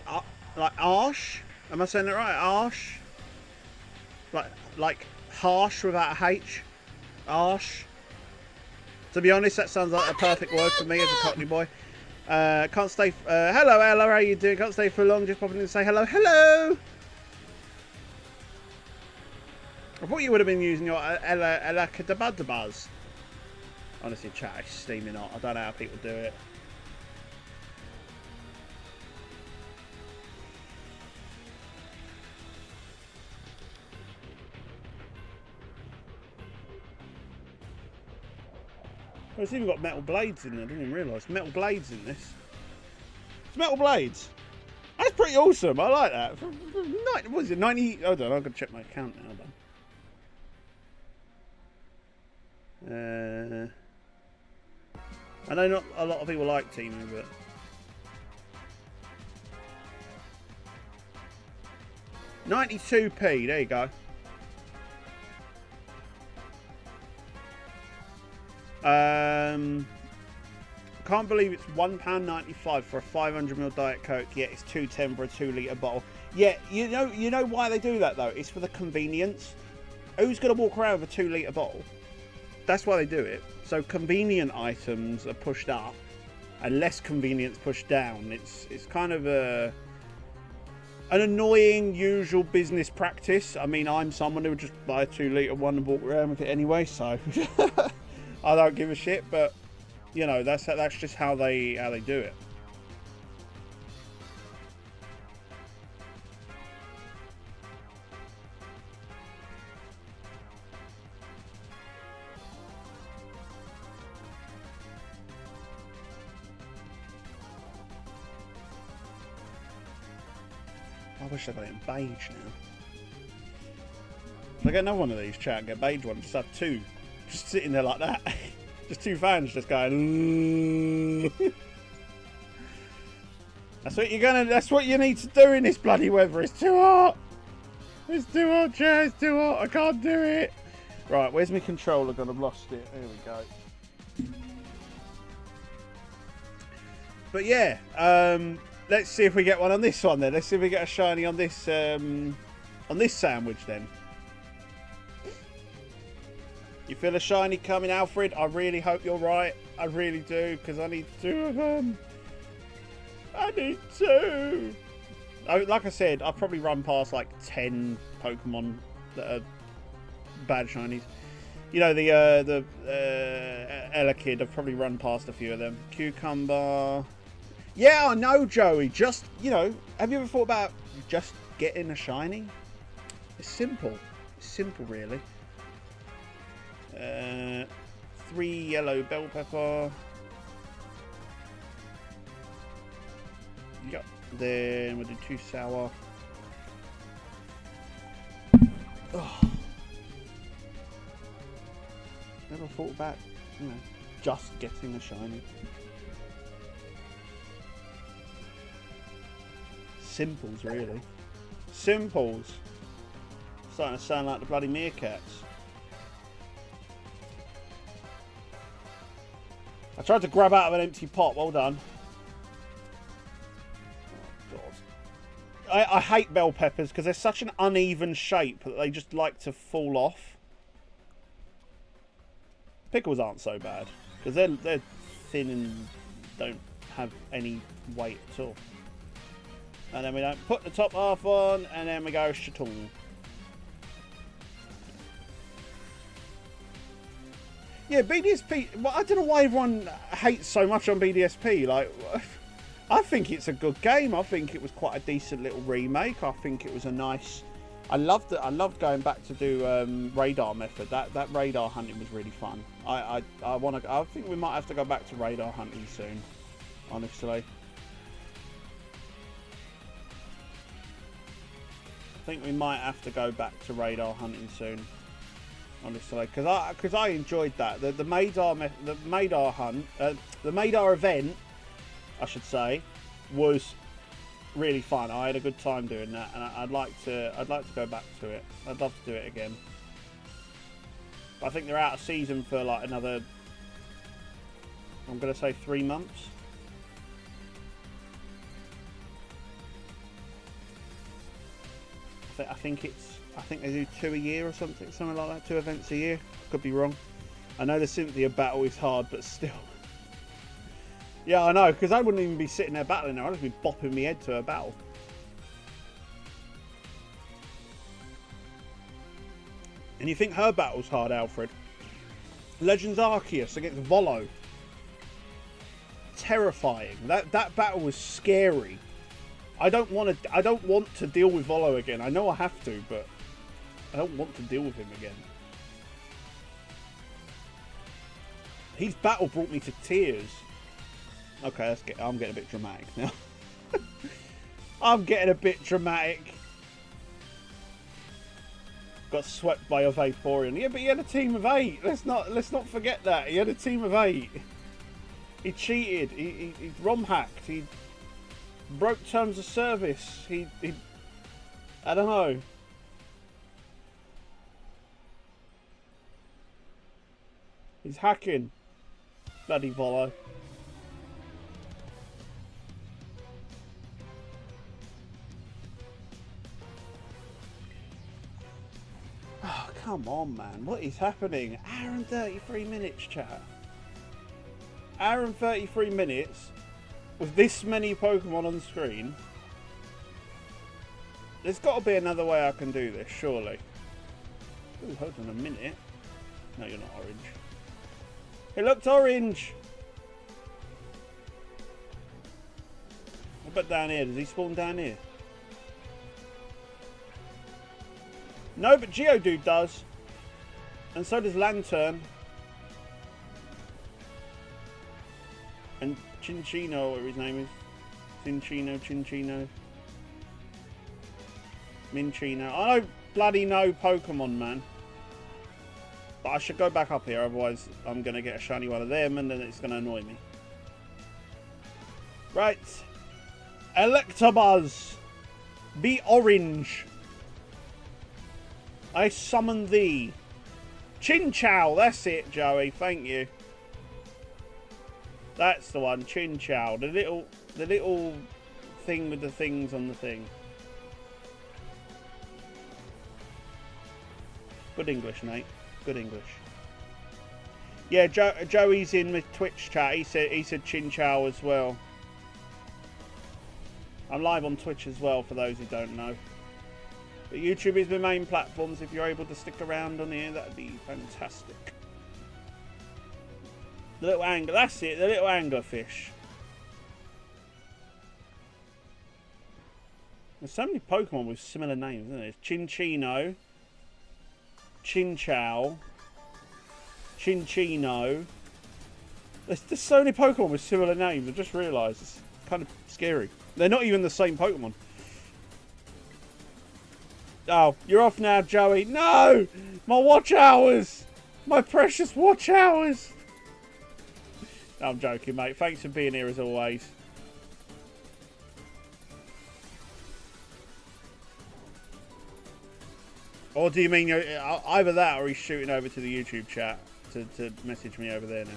like Arsh? Am I saying it right? Arsh? Like harsh without a H? Arsh? To be honest, that sounds like a perfect word for me as a Cockney boy. Can't stay. Hello, Ella. How you doing? Can't stay for long. Just popping in and say hello. Hello. I thought you would have been using your Ella Kadabadabaz. Honestly, chat is steaming hot. I don't know how people do it. Oh, it's even got metal blades in there. I didn't even realise. Metal blades in this. It's metal blades. That's pretty awesome. I like that. What is it? 90. Hold on, I've got to check my account now. Hold on. I know not a lot of people like Temu, but. £92p. There you go. Can't believe it's £1.95 for a 500ml Diet Coke. Yeah, it's £2.10 for a 2-litre bottle. Yeah, you know why they do that though? It's for the convenience. Who's gonna walk around with a 2-litre bottle? That's why they do it. So convenient items are pushed up, and less convenience pushed down. It's kind of an annoying usual business practice. I mean, I'm someone who would just buy a 2-litre one and walk around with it anyway, so I don't give a shit. But you know, that's just how they do it. I wish I got it in beige now. If I get another one of these, chat, get beige one, just have two. Just sitting there like that. Just two fans just going. That's what you need to do in this bloody weather. It's too hot. It's too hot, chat. It's too hot. I can't do it. Right, where's my controller gone? I've lost it. There we go. But yeah, let's see if we get one on this one then. Let's see if we get a shiny on this sandwich then. You feel a shiny coming, Alfred? I really hope you're right. I really do, because I need 2 of them. I need 2. Like I said, I've probably run past like 10 Pokemon that are bad shinies. You know, the Ella Kid, I've probably run past a few of them. Cucumber. Yeah, I know, Joey. Just, you know, have you ever thought about just getting a shiny? It's simple. It's simple, really. 3 yellow bell pepper. Yep. Then we'll do 2 sour. Oh. Never thought about, you know, just getting a shiny. Simples, really. Simples. Starting to sound like the bloody meerkats. I tried to grab out of an empty pot. Well done. Oh, God. I hate bell peppers because they're such an uneven shape that they just like to fall off. Pickles aren't so bad because they're thin and don't have any weight at all. And then we don't put the top half on, and then we go shatung. Yeah, BDSP. Well, I don't know why everyone hates so much on BDSP. Like, I think it's a good game. I think it was quite a decent little remake. I think it was a nice. I loved it. I loved going back to do radar method. That radar hunting was really fun. I think we might have to go back to radar hunting soon. Honestly. I think we might have to go back to radar hunting soon, honestly, because I enjoyed that. The Madar hunt, the Madar event, I should say, was really fun. I had a good time doing that, and I'd like to go back to it. I'd love to do it again. But I think they're out of season for like another, I'm gonna say 3 months. I think they do 2 a year or something like that, 2 events a year. Could be wrong. I know the Cynthia battle is hard, but still. Yeah, I know, because I wouldn't even be sitting there battling her. I'd just be bopping my head to her battle. And you think her battle's hard, Alfred? Legends Arceus against Volo. Terrifying. That battle was scary. I don't want to deal with Volo again. I know I have to, but I don't want to deal with him again. His battle brought me to tears. Okay, I'm getting a bit dramatic now. I'm getting a bit dramatic. Got swept by a Vaporeon. Yeah, but he had a team of 8. Let's not forget that. He had a team of 8. He cheated. He ROM hacked. He broke terms of service. He I don't know. He's hacking. Bloody Volo. Oh, come on, man. What is happening? Hour and 33 minutes, chat. Hour and 33 minutes with this many Pokemon on screen. There's got to be another way I can do this, surely. Ooh, hold on a minute. No, you're not orange. It looked orange! What about down here? Does he spawn down here? No, but Geodude does. And so does Lantern. And Chinchino, whatever his name is. Chinchino. Minchino. I don't bloody know Pokemon, man. But I should go back up here, otherwise I'm going to get a shiny one of them and then it's going to annoy me. Right. Electabuzz. Be orange. I summon thee. Chinchou. That's it, Joey. Thank you. That's the one. Chinchou. The little thing with the things on the thing. Good English, Nate. Good English. Yeah, Joey's in the Twitch chat. He said Chinchou as well. I'm live on Twitch as well, for those who don't know. But YouTube is my main platform, so if you're able to stick around on here, that'd be fantastic. The little angler, that's it, the little anglerfish. There's so many Pokemon with similar names, isn't there? There's Chinchino, Chinchou, Chinchino. There's so many Pokemon with similar names, I just realised. It's kind of scary. They're not even the same Pokemon. Oh, you're off now, Joey. No! My watch hours! My precious watch hours! No, I'm joking, mate. Thanks for being here as always. Or do you mean you're, either that or he's shooting over to the YouTube chat to message me over there now?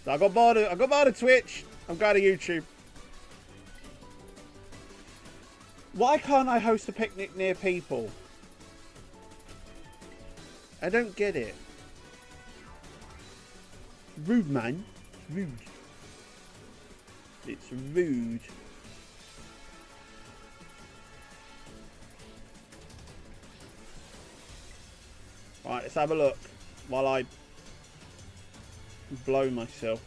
So I got bored of Twitch. I'm going to YouTube. Why can't I host a picnic near people? I don't get it. Rude, man. Rude. It's rude. Right, let's have a look while I blow myself.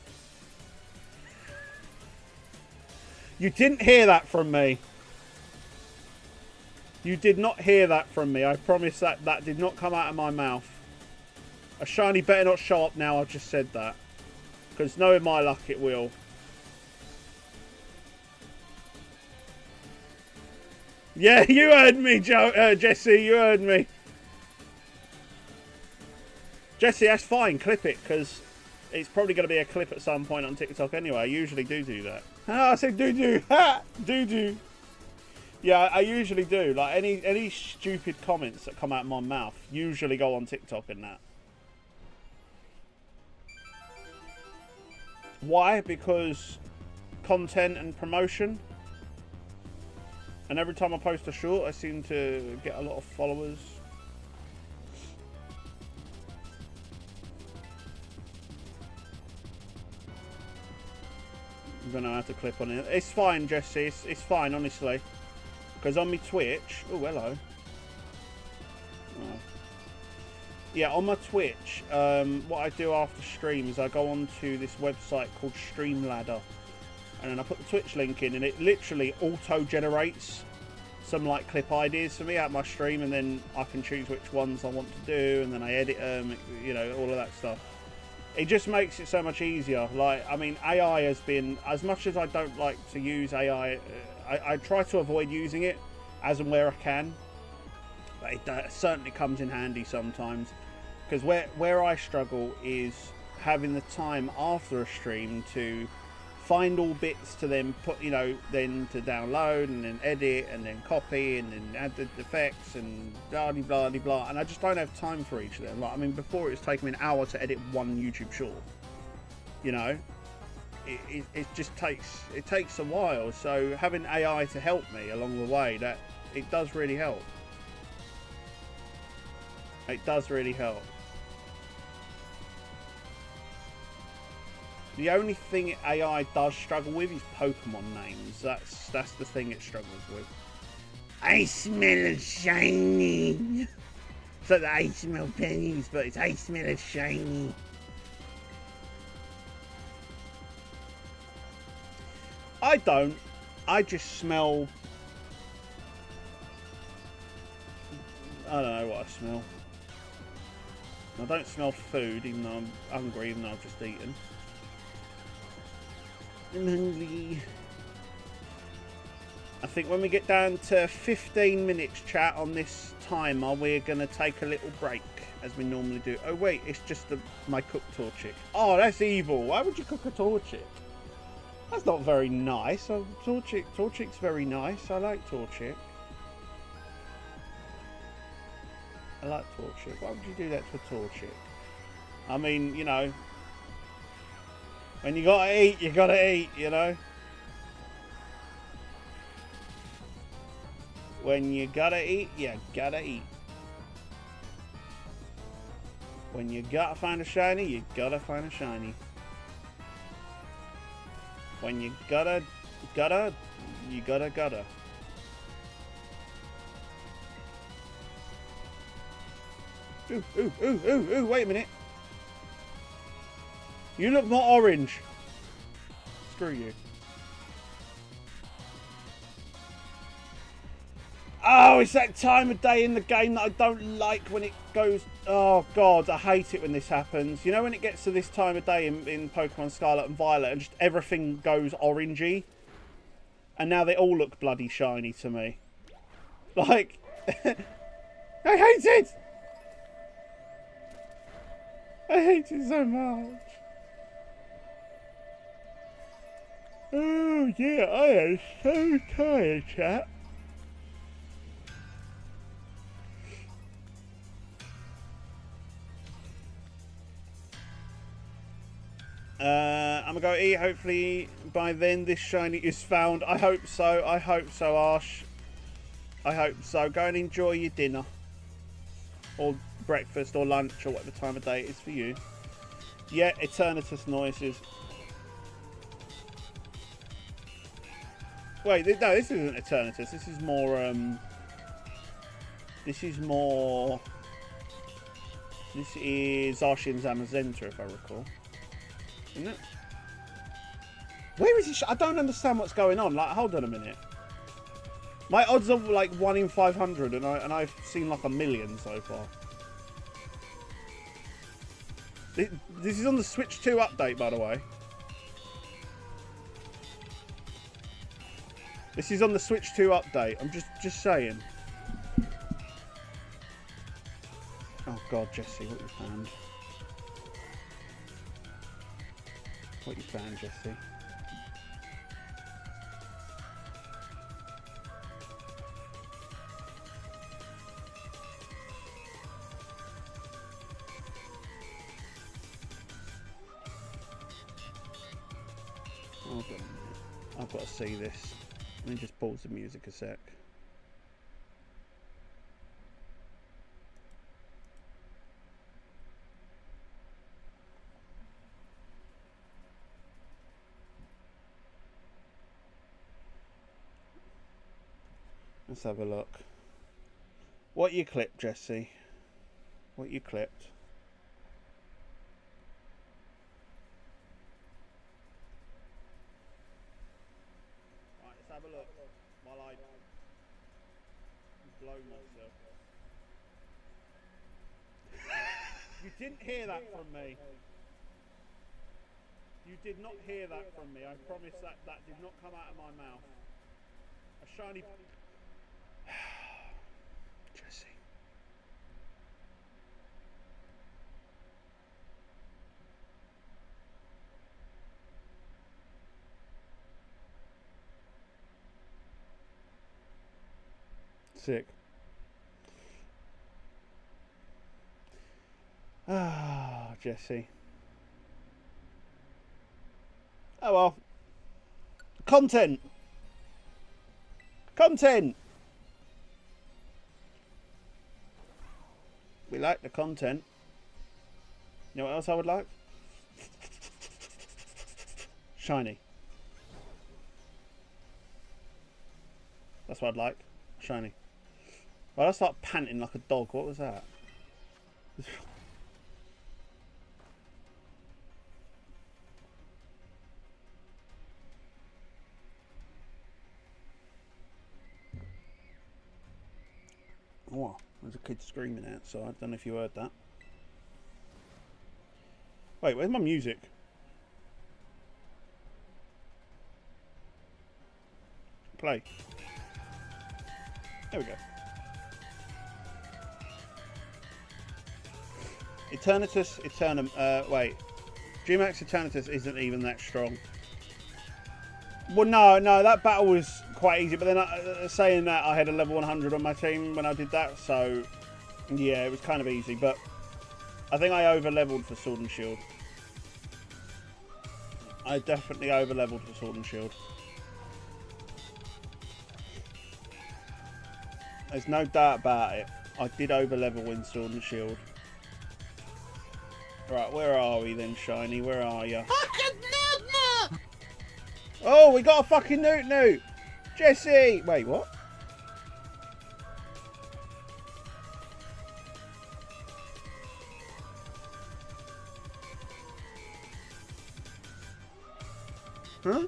You didn't hear that from me. You did not hear that from me. I promise that did not come out of my mouth. A shiny better not show up now. I've just said that. Because knowing my luck, it will. Yeah, you heard me, Jesse. You heard me. Jesse, that's fine. Clip it, because it's probably going to be a clip at some point on TikTok anyway. I usually do that. Ah, I said do-do. Ha! Do-do. Yeah, I usually do. Like, any stupid comments that come out of my mouth usually go on TikTok and that. Why? Because content and promotion. And every time I post a short, I seem to get a lot of followers. I don't know how to clip on it. It's fine, Jesse. It's fine, honestly. Because on my Twitch... Oh, hello. Oh. Yeah, on my Twitch, what I do after stream is I go on to this website called Streamladder. And then I put the Twitch link in, and it literally auto-generates some like clip ideas for me out of my stream, and then I can choose which ones I want to do, and then I edit them, you know, all of that stuff. It just makes it so much easier. Like, I mean, AI has been, as much as I don't like to use AI, I try to avoid using it as and where I can. But it certainly comes in handy sometimes. Because where I struggle is having the time after a stream to find all bits to then put, you know, then to download and then edit and then copy and then add the effects and blah blah blah blah. And I just don't have time for each of them. Like, I mean, before it was taking me an hour to edit one YouTube short. You know, it just takes a while. So having AI to help me along the way, that it does really help. It does really help. The only thing AI does struggle with is Pokemon names. That's the thing it struggles with. I smell a shiny. It's like the I smell pennies, but it's I smell a shiny. I don't. I just smell... I don't know what I smell. I don't smell food, even though I'm hungry, even though I've just eaten. I'm hungry. I think when we get down to 15 minutes chat on this timer, we're going to take a little break, as we normally do. Oh wait, it's just my cooked torchic. Oh, that's evil. Why would you cook a torchic? That's not very nice. Torchic's very nice. I like torchic. I like torchic. Why would you do that to a torchic? I mean, you know, when you gotta eat, you gotta eat, you know. When you gotta eat, you gotta eat. When you gotta find a shiny, you gotta find a shiny. When you gotta, you gotta. Ooh, wait a minute. You look more orange. Screw you. Oh, it's that time of day in the game that I don't like when it goes... Oh, God, I hate it when this happens. You know when it gets to this time of day in Pokemon Scarlet and Violet and just everything goes orangey? And now they all look bloody shiny to me. Like... I hate it! I hate it so much. Oh, yeah, I am so tired, chat. I'm gonna go eat. Hopefully by then this shiny is found. I hope so. I hope so, Arsh. I hope so. Go and enjoy your dinner. Or breakfast or lunch or whatever time of day it is for you. Yeah, Eternatus noises. Wait, no, this isn't Eternatus. This is more, This is Zacian's Amazenta, if I recall. Isn't it? Where is he? I don't understand what's going on. Like, hold on a minute. My odds are like 1 in 500, and I've seen like 1 million so far. This is on the Switch 2 update, by the way. This is on the Switch 2 update. I'm just saying. Oh God, Jesse, what you found? What you found, Jesse? Hold on a minute. I've got to see this. Let me just pause the music a sec. Let's have a look. What you clipped, Jesse? What you clipped? Right, let's have a look while I blow myself. You didn't hear that from me. You did not hear that from me. I promise that did not come out of my mouth. A shiny... Jesse. Sick. Ah, Jesse. Oh well. Content. Content. We like the content. You know what else I would like? Shiny. That's what I'd like. Shiny. Well, I start panting like a dog. What was that? Oh, there's a kid screaming outside. I don't know if you heard that. Wait, where's my music? Play. There we go. Eternatus, wait. G-Max Eternatus isn't even that strong. Well, no, that battle was quite easy, but then saying that, I had a level 100 on my team when I did that, so yeah, it was kind of easy, but I think I over-leveled for Sword and Shield. I definitely over-leveled for Sword and Shield. There's no doubt about it. I did over-level in Sword and Shield. Right, where are we then, Shiny? Where are you? Oh, we got a fucking Newt! Jesse! Wait, what? Huh?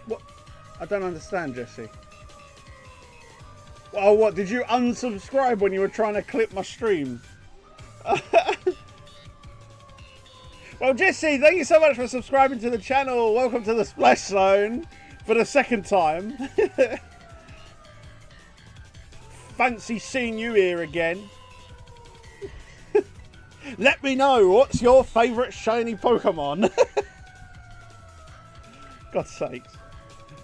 What? I don't understand, Jesse. Oh, what? Did you unsubscribe when you were trying to clip my stream? Well, Jesse, thank you so much for subscribing to the channel. Welcome to the Splash Zone for the second time. fancy seeing you here again. Let me know, what's your favourite shiny Pokemon? God's sakes.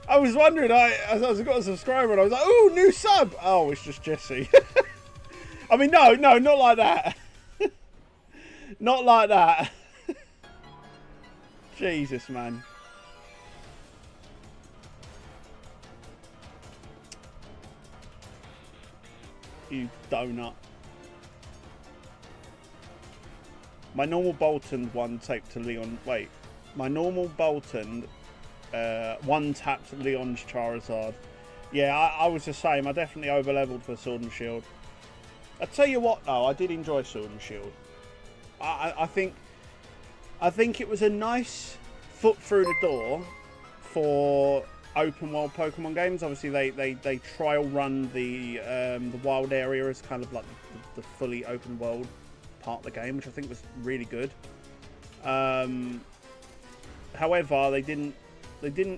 I was wondering, as I got a subscriber and I was like, ooh, new sub. Oh, it's just Jesse. I mean, no, not like that. Not like that. Jesus, man. You donut. My normal Bolton one taped to Leon. Wait. My normal Bolton one tapped Leon's Charizard. Yeah, I was the same. I definitely over-leveled for Sword and Shield. I tell you what, though, I did enjoy Sword and Shield. I think it was a nice foot through the door for open world Pokemon games. Obviously, they trial run the wild area as kind of like the fully open world part of the game, which I think was really good. However, they didn't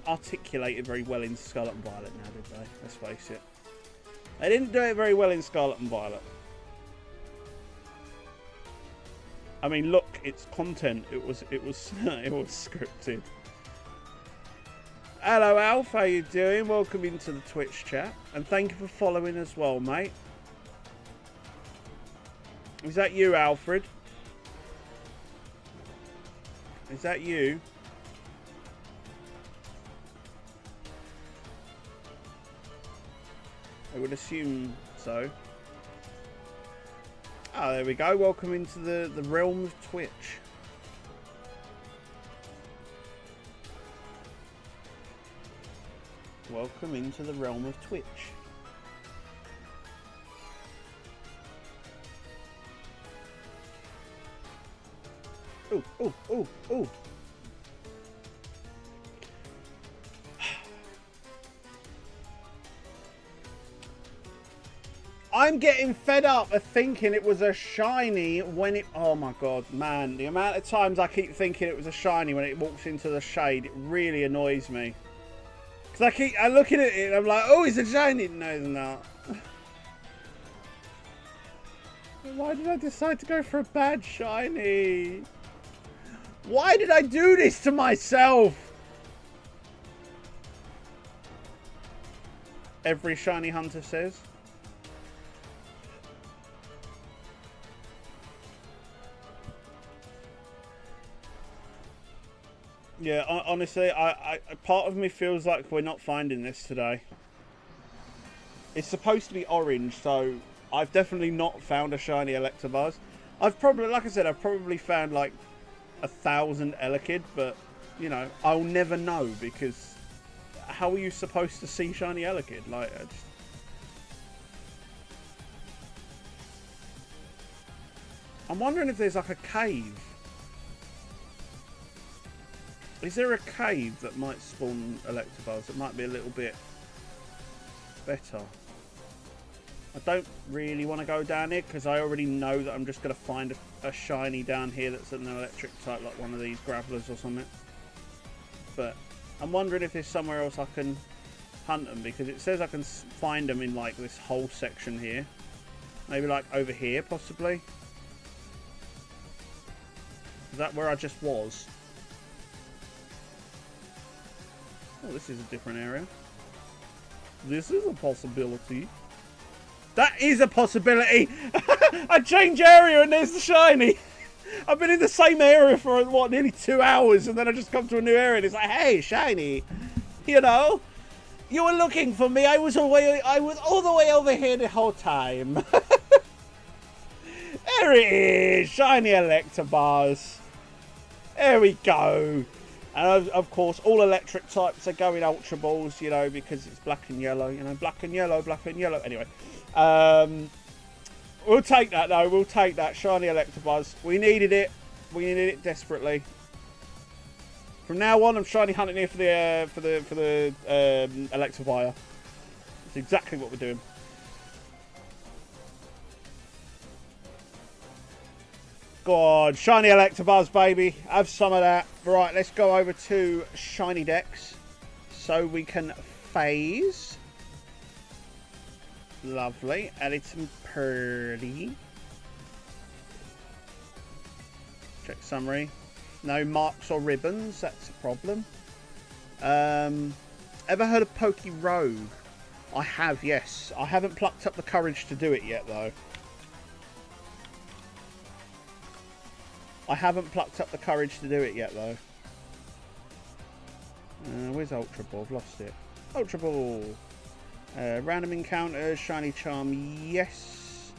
articulate it very well in Scarlet and Violet. Now, did they? Let's face it. They didn't do it very well in Scarlet and Violet. I mean, look, it's content. It was scripted. Hello, Alf. How you doing? Welcome into the Twitch chat, and thank you for following as well, mate. Is that you, Alfred? Is that you? I would assume so. Ah, there we go. Welcome into the realm of Twitch. Welcome into the realm of Twitch. Ooh, ooh, ooh, ooh. I'm getting fed up of thinking it was a shiny when it... Oh my god, man. The amount of times I keep thinking it was a shiny when it walks into the shade, it really annoys me. Because I'm looking at it and I'm like, oh, it's a shiny. No, it's not. Why did I decide to go for a bad shiny? Why did I do this to myself? Every shiny hunter says. Yeah, honestly, I part of me feels like we're not finding this today. It's supposed to be orange, so I've definitely not found a shiny Electabuzz. I've probably, like I said, I've probably found like 1,000 Elekid, but you know, I'll never know because how are you supposed to see shiny Elekid? Like, I'm wondering if there's like a cave. Is there a cave that might spawn Electabuzz that might be a little bit better? I don't really want to go down here because I already know that I'm just going to find a shiny down here that's an electric type, like one of these Gravelers or something. But I'm wondering if there's somewhere else I can hunt them, because it says I can find them in like this whole section here. Maybe like over here possibly. Is that where I just was? Oh, this is a different area. This is a possibility. That is a possibility! I change area and there's the shiny! I've been in the same area for, what, nearly 2 hours, and then I just come to a new area and it's like, hey, shiny! You know? You were looking for me, I was all the way over here the whole time. There it is! Shiny Electabuzz. There we go. And of course, all electric types are going Ultra Balls, you know, because it's black and yellow. You know, black and yellow, black and yellow. Anyway, we'll take that though. We'll take that shiny Electabuzz. We needed it. We needed it desperately. From now on, I'm shiny hunting here for the Electivire. That's exactly what we're doing. God, shiny Electabuzz, baby. Have some of that. Right, let's go over to Shinydex so we can phase. Lovely. Added some pretty. Check summary. No marks or ribbons. That's a problem. Ever heard of Pokey Rogue? I have, yes. I haven't plucked up the courage to do it yet, though. Where's Ultra Ball? I've lost it. Ultra Ball. Random encounters. Shiny Charm, yes.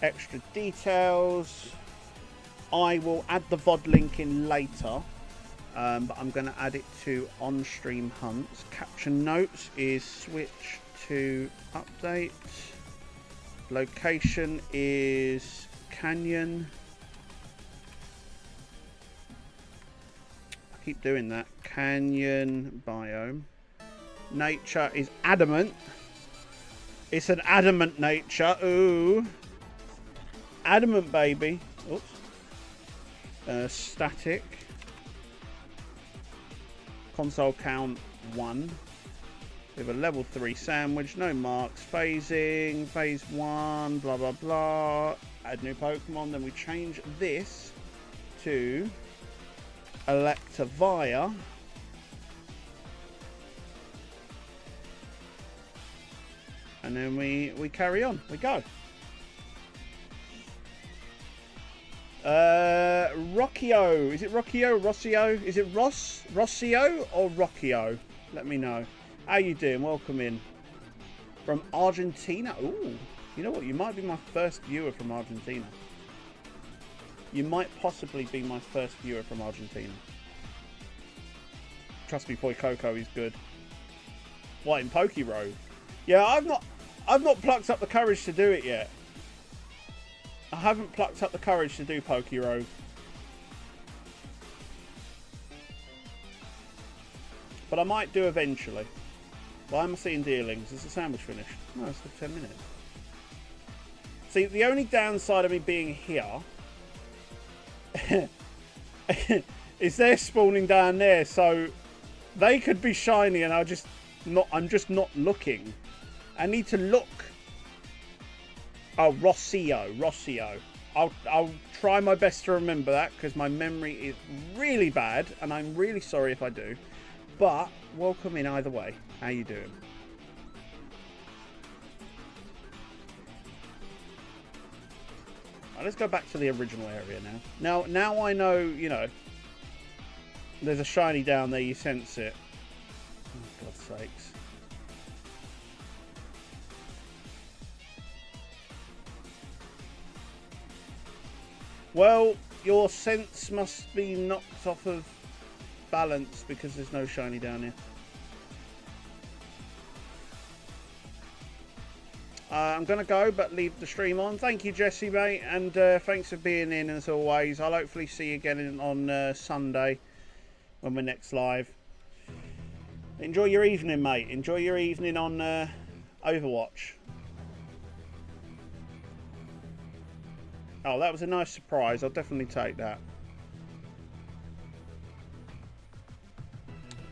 Extra details. I will add the VOD link in later. But I'm going to add it to on-stream hunts. Caption notes is switch to update. Location is Canyon. I keep doing that. Canyon biome. Nature is adamant. It's an adamant nature. Ooh. Adamant, baby. Oops. Static. Console count 1. We have a level 3 sandwich. No marks. Phasing. Phase 1. Blah, blah, blah. Add new Pokemon. Then we change this to Electivire. And then we carry on. We go. Rockio. Is it Rockio? Rossio? Is it Ross? Rossio or Rockio? Let me know. How you doing? Welcome in. From Argentina. Ooh. You know what? You might be my first viewer from Argentina. You might possibly be my first viewer from Argentina. Trust me, Boy Coco is good. What, in Poke Road? Yeah, I've not plucked up the courage to do it yet. I haven't plucked up the courage to do Poke Road. But I might do eventually. Why am I seeing dealings? Is the sandwich finished? No, it's still 10 minutes. See, the only downside of me being here is they're spawning down there, so they could be shiny and I'm just not looking. I need to look. Oh, Rossio. I'll try my best to remember that because my memory is really bad and I'm really sorry if I do. But welcome in either way. How you doing? Right, let's go back to the original area now. Now I know, you know, there's a shiny down there. You sense it. Oh, God's sakes. Well, your sense must be knocked off of balance because there's no shiny down here. I'm going to go, but leave the stream on. Thank you, Jesse, mate, and thanks for being in as always. I'll hopefully see you again on Sunday when we're next live. Enjoy your evening, mate. Enjoy your evening on Overwatch. Oh, that was a nice surprise. I'll definitely take that.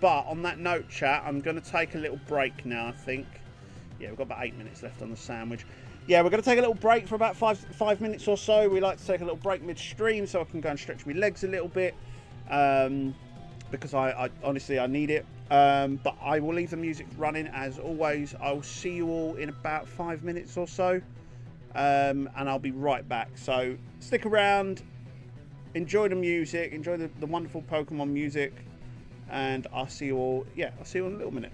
But on that note, chat, I'm going to take a little break now, I think. Yeah, we've got about 8 minutes left on the sandwich. Yeah, we're going to take a little break for about five minutes or so. We like to take a little break mid-stream so I can go and stretch my legs a little bit. Because I honestly, I need it. But I will leave the music running as always. I'll see you all in about 5 minutes or so. And I'll be right back. So stick around. Enjoy the music. Enjoy the wonderful Pokemon music. And I'll see you all. Yeah, I'll see you in a little minute.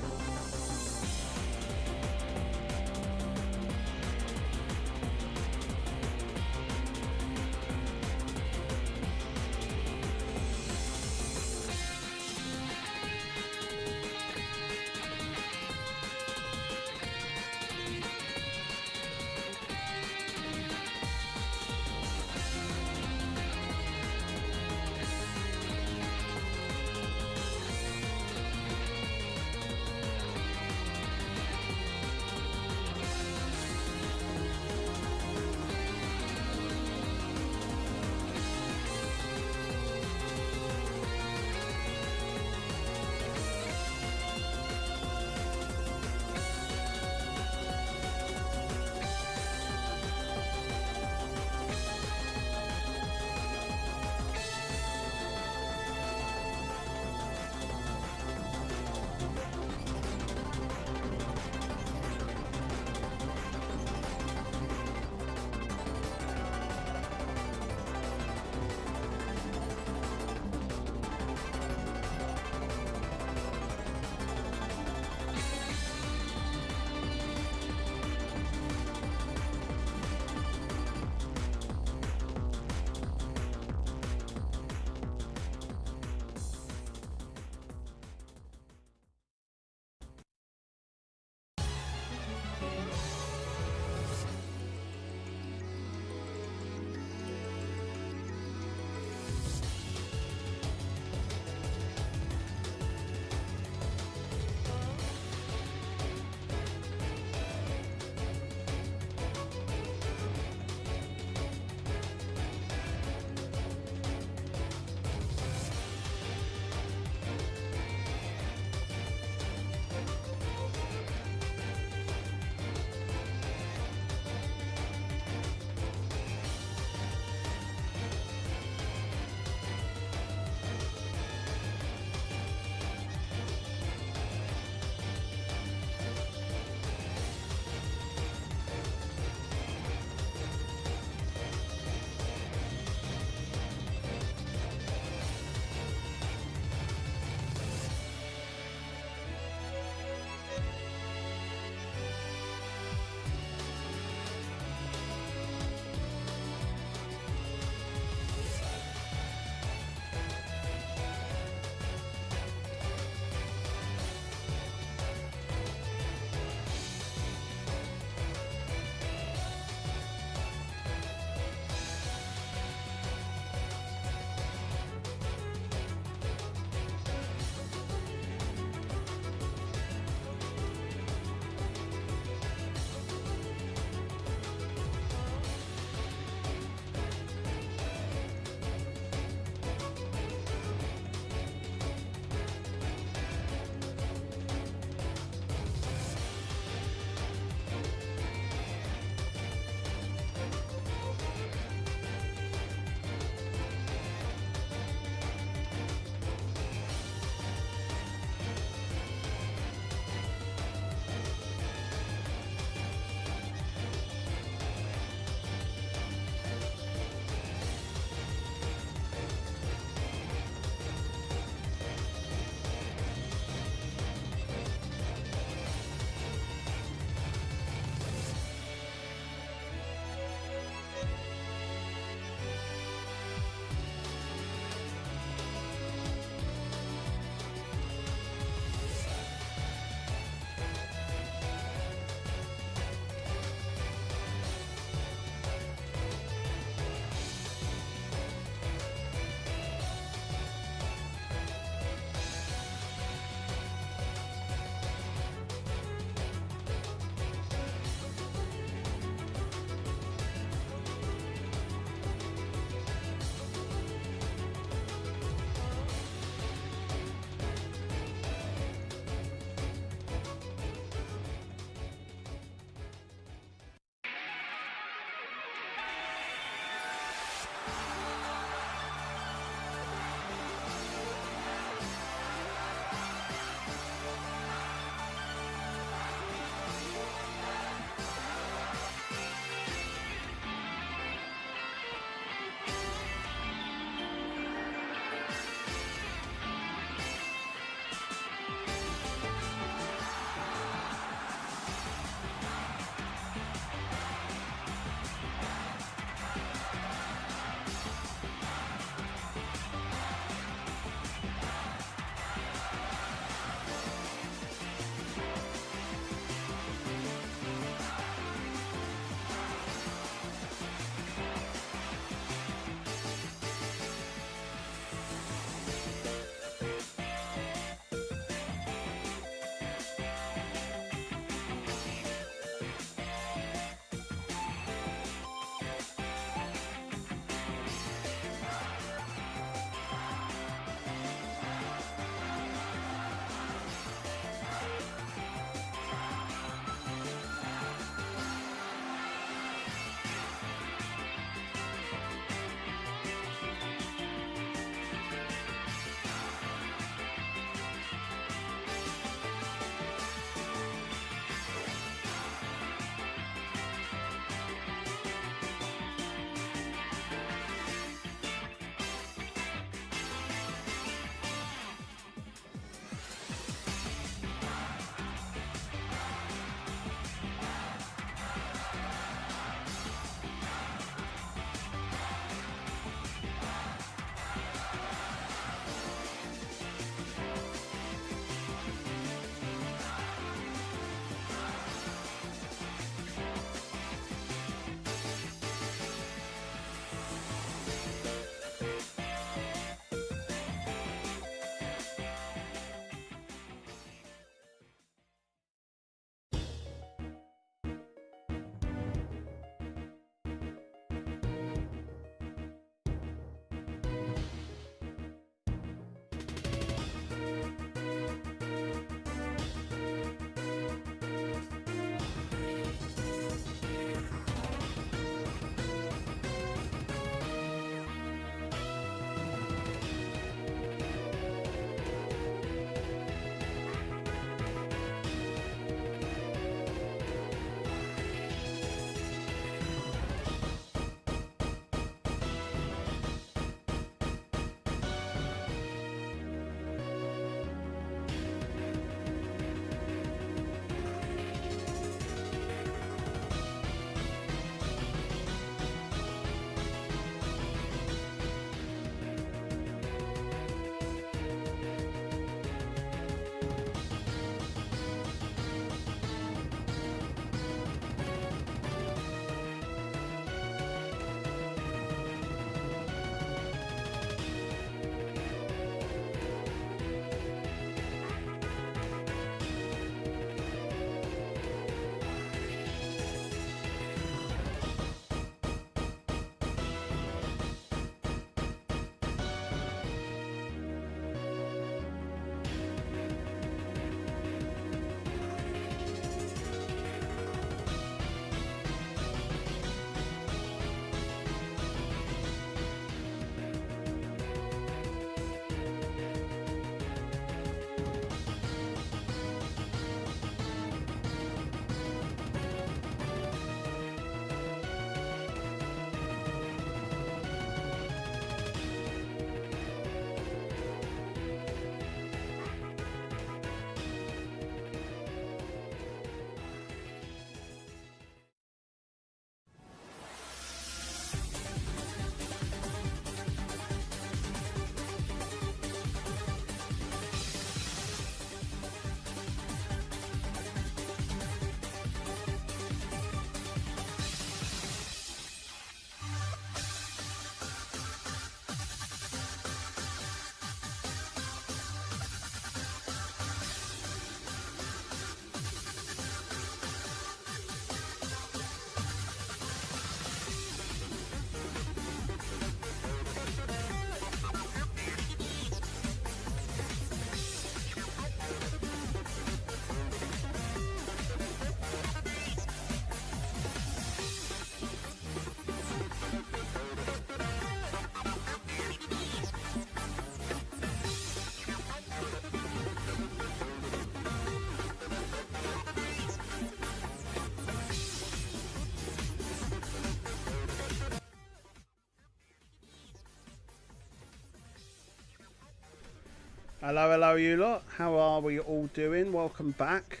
Hello, hello, you lot. How are we all doing? Welcome back.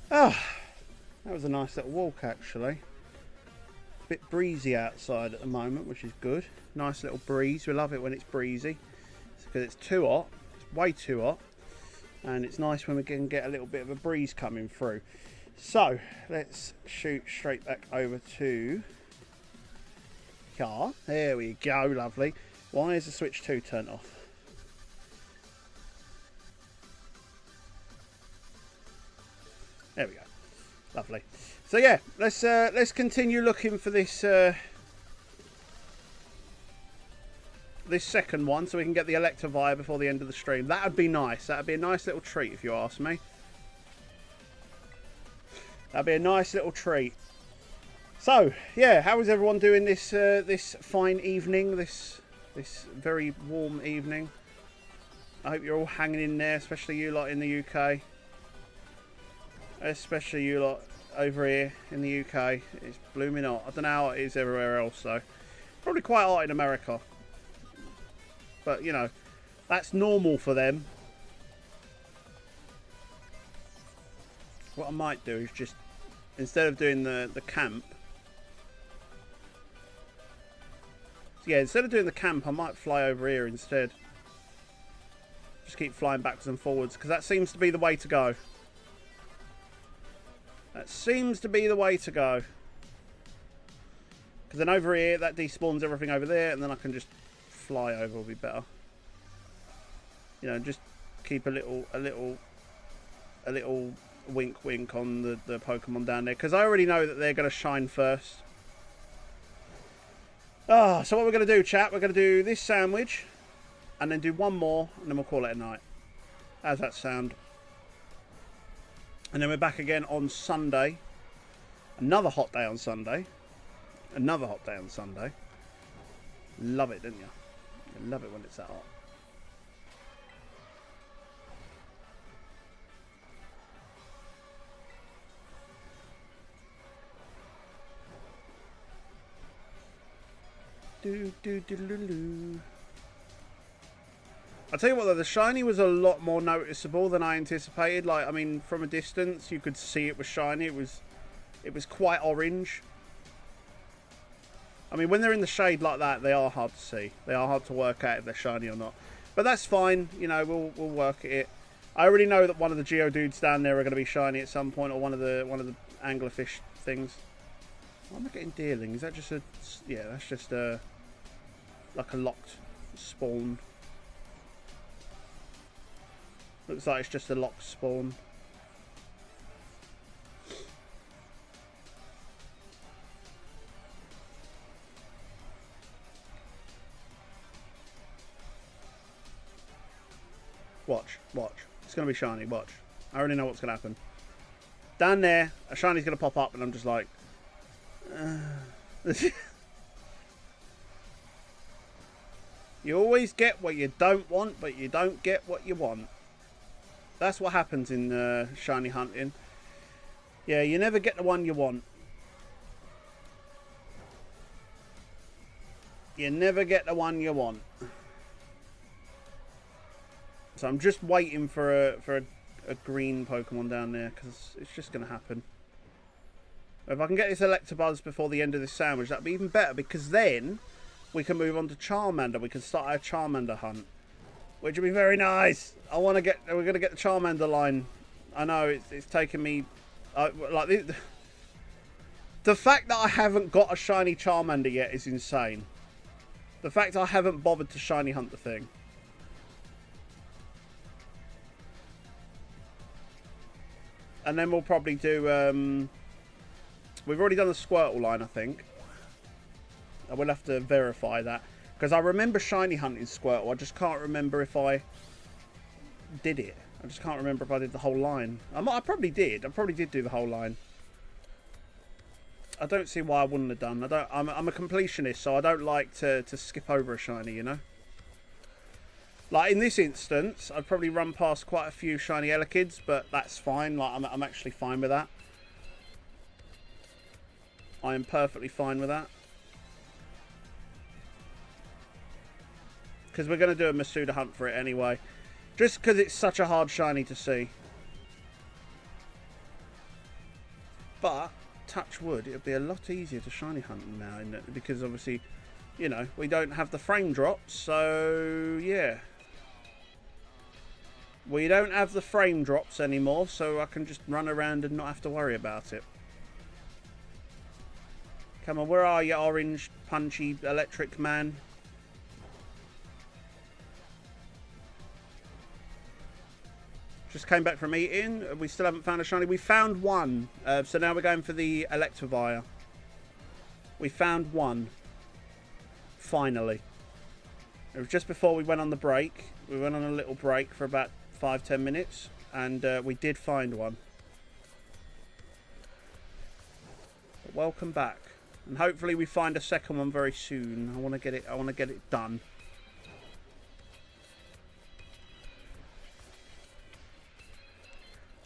Oh, that was a nice little walk, actually. A bit breezy outside at the moment, which is good. Nice little breeze. We love it when it's breezy. Because it's too hot. It's way too hot. And it's nice when we can get a little bit of a breeze coming through. So, let's shoot straight back over to car. There we go, lovely. Why is the switch 2 turned off? There we go. Lovely. So yeah, let's continue looking for this this second one, so we can get the Electivire before the end of the stream. That would be nice. That would be a nice little treat, if you ask me. That'd be a nice little treat. So yeah, how is everyone doing this this fine evening? This very warm evening. I hope you're all hanging in there, especially you lot in the UK. Especially you lot over here in the UK. It's blooming hot. I don't know how it is everywhere else though. Probably quite hot in America. But you know, that's normal for them. What I might do is just, instead of doing the camp. So yeah, instead of doing the camp, I might fly over here instead. Just keep flying backwards and forwards, because that seems to be the way to go. That seems to be the way to go. Because then over here, that despawns everything over there, and then I can just fly over, will be better. You know, just keep a little wink wink on the Pokemon down there, because I already know that they're going to shine first. Ah, so what we're going to do, chat, we're going to do this sandwich, and then do one more, and then we'll call it a night. How's that sound? And then we're back again on Sunday. Another hot day on Sunday. Another hot day on Sunday. Love it, didn't you? You love it when it's that hot. Do do do do do. I'll tell you what though, the shiny was a lot more noticeable than I anticipated. Like, I mean, from a distance, you could see it was shiny. It was quite orange. I mean, when they're in the shade like that, they are hard to see. They are hard to work out if they're shiny or not. But that's fine. You know, we'll work at it. I already know that one of the Geodudes down there are going to be shiny at some point, or one of the anglerfish things. Why am I getting dealing? Is that just a... Yeah, that's just a... like a locked spawn. Looks like it's just a locked spawn. Watch. It's going to be shiny, watch. I already know what's going to happen. Down there, a shiny's going to pop up and I'm just like... You always get what you don't want, but you don't get what you want. That's what happens in shiny hunting. Yeah, you never get the one you want. You never get the one you want. So I'm just waiting for a green Pokemon down there, because it's just going to happen. If I can get this Electabuzz before the end of this sandwich, that'd be even better, because then we can move on to Charmander. We can start our Charmander hunt, which would be very nice. We're going to get the Charmander line. I know it's taken me like the fact that I haven't got a shiny Charmander yet is insane. The fact I haven't bothered to shiny hunt the thing. And then we'll probably do we've already done the Squirtle line, I think. I will have to verify that, because I remember shiny hunting Squirtle. I just can't remember if I did it. I just can't remember if I did the whole line. I probably did. I probably did do the whole line. I don't see why I wouldn't have done. I'm a completionist, so I don't like to skip over a shiny, you know. Like in this instance, I'd probably run past quite a few shiny Elekid's, but that's fine. Like I'm actually fine with that. I am perfectly fine with that. Because we're going to do a Masuda hunt for it anyway. Just because it's such a hard shiny to see. But, touch wood, it'll be a lot easier to shiny hunt now, because obviously, you know, we don't have the frame drops, so yeah. We don't have the frame drops anymore, so I can just run around and not have to worry about it. Come on, where are you, orange, punchy, electric man? Just came back from eating. We still haven't found a shiny. We found one. So now we're going for the Electivire. We found one. Finally. It was just before we went on the break. We went on a little break for about 5-10 minutes. And we did find one. But welcome back. And hopefully we find a second one very soon. I want to get it done.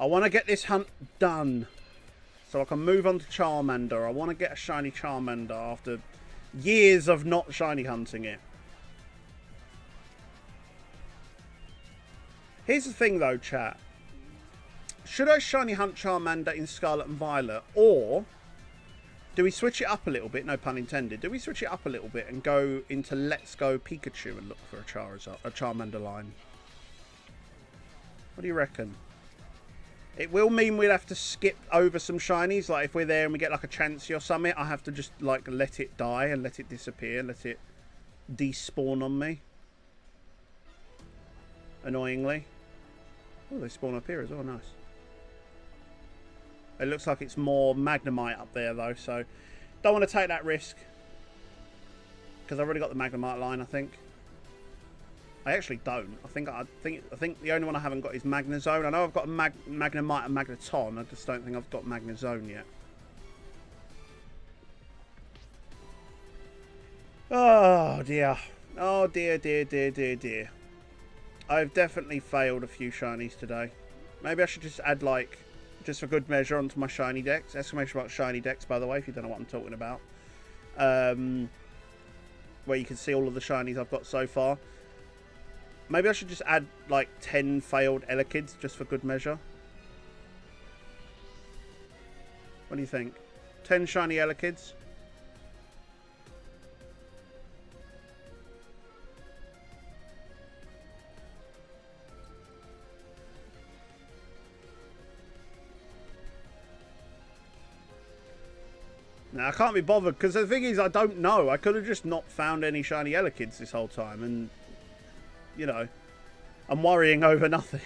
I want to get this hunt done so I can move on to Charmander. I want to get a shiny Charmander after years of not shiny hunting it. Here's the thing though, chat. Should I shiny hunt Charmander in Scarlet and Violet, or do we switch it up a little bit? No pun intended. Do we switch it up a little bit and go into Let's Go Pikachu and look for a Charmander line? What do you reckon? It will mean we'll have to skip over some shinies. Like if we're there and we get like a Chansey or something, I have to just like let it die and let it disappear, let it despawn on me. Annoyingly. Oh, they spawn up here as well. Nice. It looks like it's more Magnemite up there though, so don't want to take that risk because I've already got the Magnemite line, I think. I actually don't. I think the only one I haven't got is Magnezone. I know I've got a Magnemite and Magneton. I just don't think I've got Magnezone yet. Oh dear. Oh dear, dear, dear, dear, dear. I've definitely failed a few shinies today. Maybe I should just add like, just for good measure, onto my Shinydex. Exclamation mark Shinydex, by the way, if you don't know what I'm talking about. Where you can see all of the shinies I've got so far. Maybe I should just add like 10 failed Elekkids just for good measure. What do you think? 10 shiny Elekkids? Now I can't be bothered because the thing is I don't know. I could have just not found any shiny Elekkids this whole time and, you know, I'm worrying over nothing.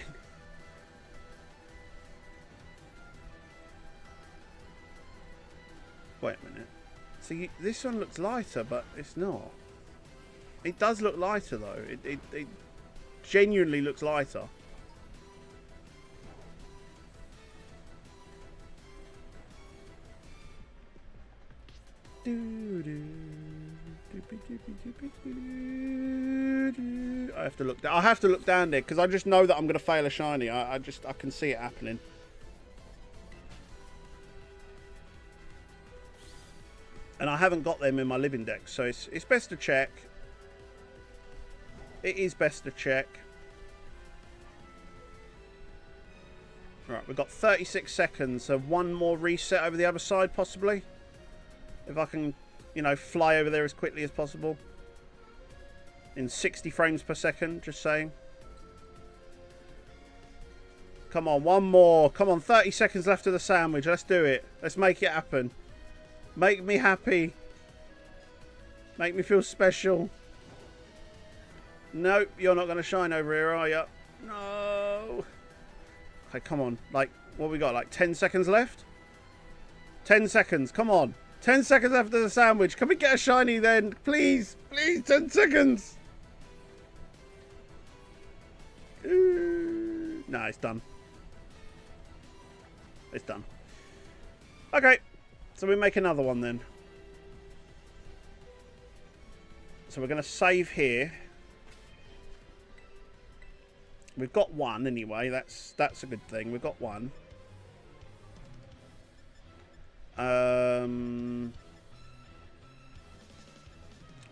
Wait a minute. See, this one looks lighter, but it's not. It does look lighter, though. It genuinely looks lighter. I have to look down. I have to look down there because I just know that I'm going to fail a shiny. I can see it happening. And I haven't got them in my Living Dex, so it's best to check. It is best to check. Right, we've got 36 seconds, so one more reset over the other side, possibly. If I can, you know, fly over there as quickly as possible. In 60 frames per second, just saying. Come on, one more. Come on, 30 seconds left of the sandwich. Let's do it. Let's make it happen. Make me happy. Make me feel special. Nope, you're not going to shine over here, are you? No. Okay, come on. Like, what have we got? Like 10 seconds left? 10 seconds. Come on. 10 seconds after the sandwich. Can we get a shiny then? Please. Please, 10 seconds. No, it's done. It's done. Okay. So we make another one then. So we're going to save here. We've got one anyway. That's a good thing. We've got one.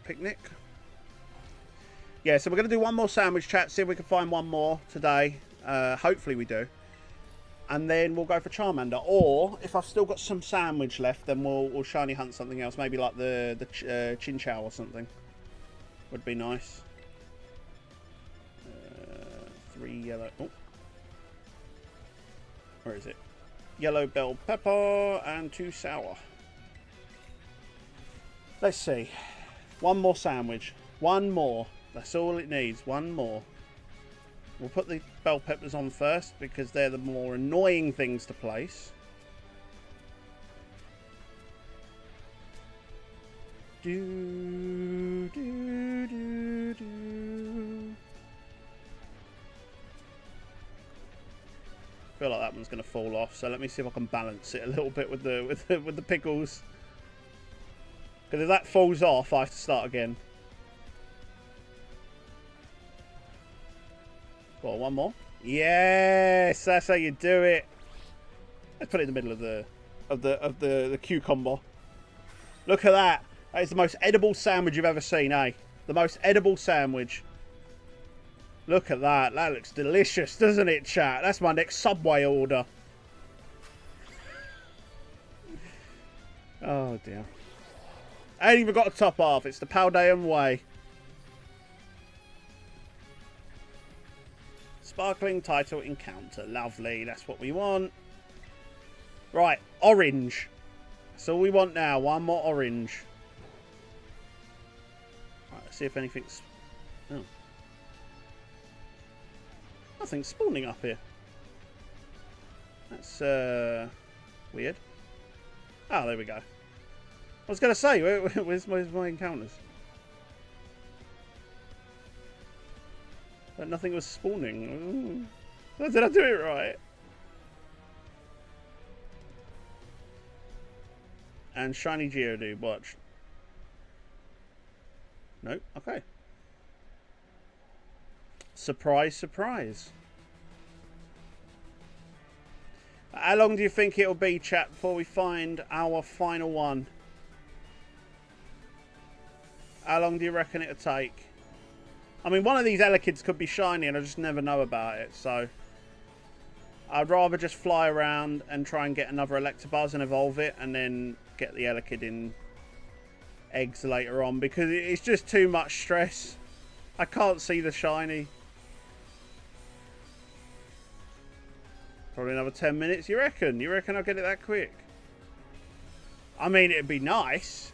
Picnic. Yeah, so we're going to do one more sandwich, chat. See if we can find one more today. Hopefully we do. And then we'll go for Charmander. Or, if I've still got some sandwich left, then we'll shiny hunt something else. Maybe like the Chinchou or something. Would be nice. 3 yellow... Oh. Where is it? Yellow bell pepper and 2 sour. Let's see. One more sandwich. One more. That's all it needs. One more. We'll put the bell peppers on first because they're the more annoying things to place. Do, do, do, do. I feel like that one's going to fall off, so let me see if I can balance it a little bit with the pickles. Because if that falls off, I have to start again. Well, one more. Yes, that's how you do it. Let's put it in the middle of the cucumber. Look at that. That is the most edible sandwich you've ever seen, eh? The most edible sandwich. Look at that. That looks delicious, doesn't it, chat? That's my next Subway order. Oh, dear. I ain't even got a top half. It's the Paldean way. Sparkling title encounter. Lovely. That's what we want. Right. Orange. That's all we want now. One more orange. Right, let's see if anything's... Oh. Nothing's spawning up here. That's weird. Oh, there we go. I was going to say, where's my encounters? But nothing was spawning. Ooh. Did I do it right? And shiny Geodude, watch. Nope, okay. Surprise, surprise. How long do you think it'll be, chat, before we find our final one? How long do you reckon it'll take? I mean, one of these Elekid's could be shiny and I just never know about it, so... I'd rather just fly around and try and get another Electabuzz and evolve it, and then get the Elekid in eggs later on, because it's just too much stress. I can't see the shiny. Probably another 10 minutes, you reckon? You reckon I'll get it that quick? I mean, it'd be nice.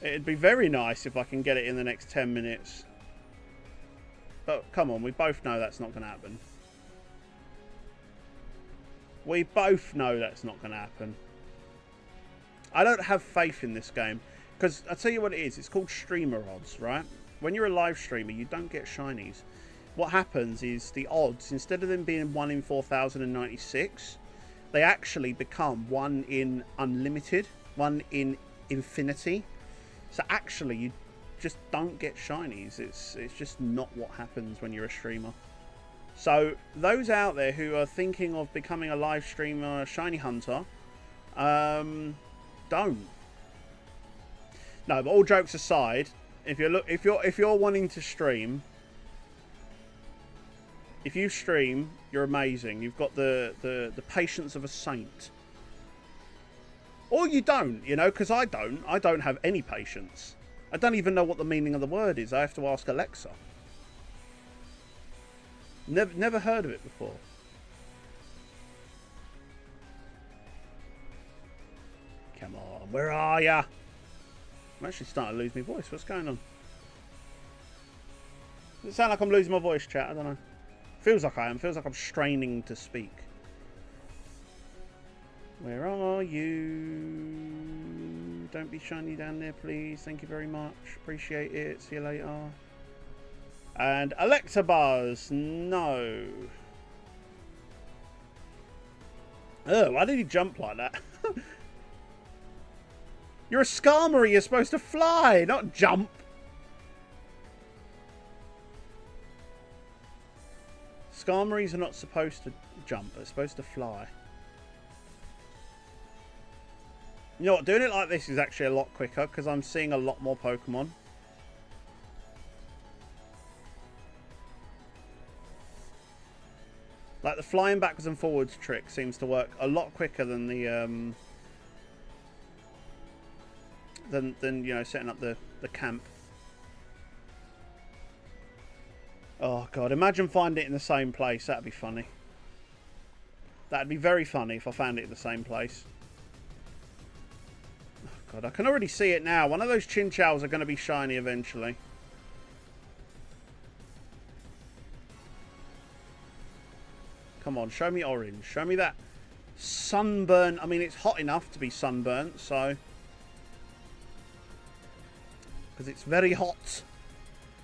It'd be very nice if I can get it in the next 10 minutes. But come on, we both know that's not going to happen. We both know that's not going to happen. I don't have faith in this game. Because I'll tell you what it is. It's called streamer odds, right? When you're a live streamer, you don't get shinies. What happens is the odds, instead of them being 1 in 4,096, they actually become 1 in unlimited, 1 in infinity. So actually, you just don't get shinies. It's just not what happens when you're a streamer. So those out there who are thinking of becoming a live streamer shiny hunter, don't. No, but all jokes aside, if you're wanting to stream, if you stream, you're amazing. You've got the patience of a saint. Or you don't, you know, because I don't have any patience. I don't even know what the meaning of the word is. I have to ask Alexa. Never heard of it before. Come on, where are ya? I'm actually starting to lose my voice. What's going on? Does it sound like I'm losing my voice, chat? I don't know. Feels like I am. Feels like I'm straining to speak. Where are you? Don't be shiny down there, please. Thank you very much. Appreciate it. See you later. And Electabuzz. No. Oh, why did he jump like that? You're a Skarmory. You're supposed to fly, not jump. Skarmories are not supposed to jump. They're supposed to fly. You know what? Doing it like this is actually a lot quicker because I'm seeing a lot more Pokemon. Like the flying backwards and forwards trick seems to work a lot quicker than the than you know, setting up the camp. Oh god, imagine finding it in the same place. That'd be funny. That'd be very funny if I found it in the same place. Oh god, I can already see it now. One of those chinchows are going to be shiny eventually. Come on, show me orange. Show me that sunburn. I mean, it's hot enough to be sunburnt, so... because it's very hot.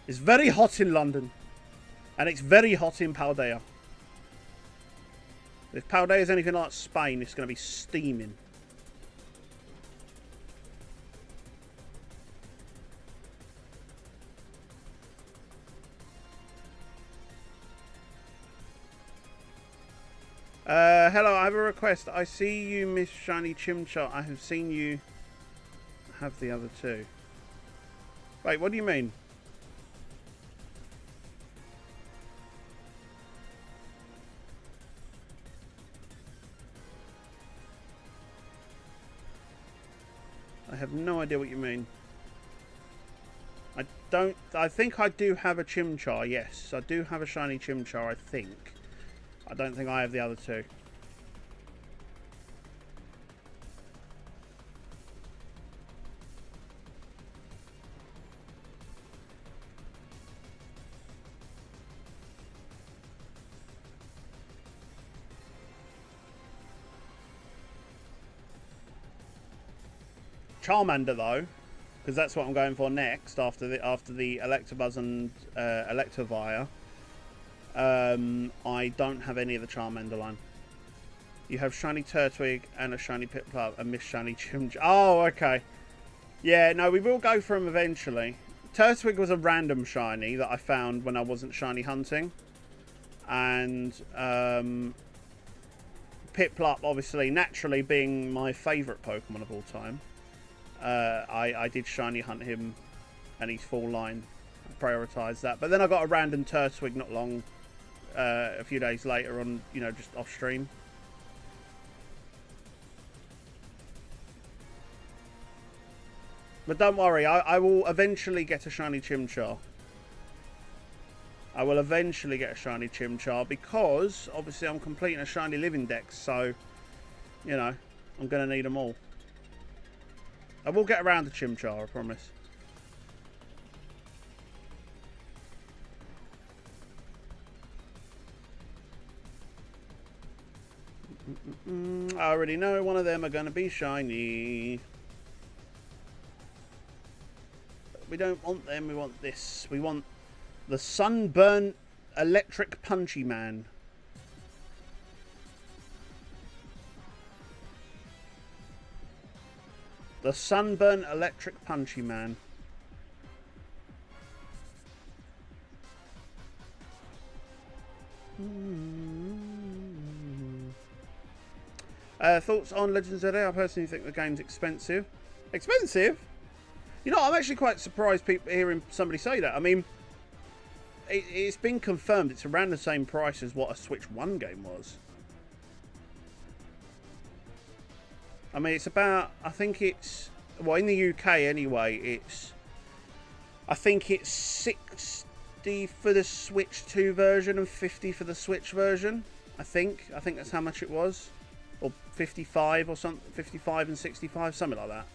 It's very hot in London. And it's very hot in Paldea. If Paldea is anything like Spain, it's going to be steaming. Hello, I have a request. I see you, Miss Shiny Chimchar. I have seen you have the other two. Wait, what do you mean? I have no idea what you mean. I think I do have a Chimchar, yes. I do have a Shiny Chimchar, I think. I don't think I have the other two. Charmander though, because that's what I'm going for next after the Electabuzz and Electivire. I don't have any of the Charmander line. You have Shiny Turtwig and a Shiny Piplup and Miss Shiny Chimchar. Oh, okay. Yeah, no, we will go for them eventually. Turtwig was a random shiny that I found when I wasn't shiny hunting. And Piplup, obviously, naturally being my favourite Pokemon of all time. I did shiny hunt him and he's full line. I prioritised that. But then I got a random Turtwig not long, a few days later on, you know, just off stream. But don't worry, I will eventually get a shiny Chimchar. I will eventually get a shiny Chimchar because, obviously, I'm completing a shiny Living Dex, so, you know, I'm going to need them all. I will get around to Chimchar, I promise. I already know one of them are going to be shiny. We don't want them, we want this. We want the Sunburn Electric Punchy Man. The Sunburn Electric Punchy Man. Thoughts on Legends of Day? I personally think the game's expensive. Expensive? You know, I'm actually quite surprised hearing somebody say that. I mean, it's been confirmed it's around the same price as what a Switch 1 game was. I mean, it's about, I think it's, well, in the UK anyway, it's, I think it's 60 for the Switch 2 version and 50 for the Switch version. I think that's how much it was. Or 55 or something, 55 and 65, something like that.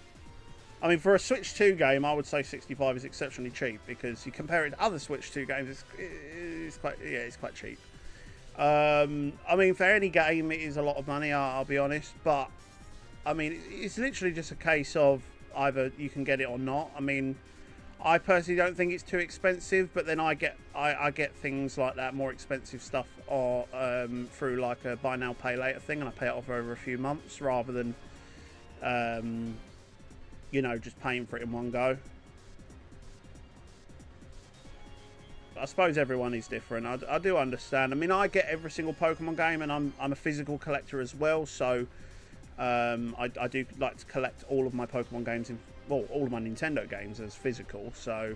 I mean, for a Switch 2 game, I would say 65 is exceptionally cheap because you compare it to other Switch 2 games, it's quite cheap. I mean, for any game, it is a lot of money, I'll be honest, but I mean, it's literally just a case of either you can get it or not. I mean, I personally don't think it's too expensive, but then I get things like that, more expensive stuff, or through like a buy now pay later thing, and I pay it off over a few months rather than you know, just paying for it in one go. I suppose everyone is different. I do understand. I mean, I get every single Pokemon game, and I'm a physical collector as well, so I do like to collect all of my Pokemon games, well, all of my Nintendo games as physical, so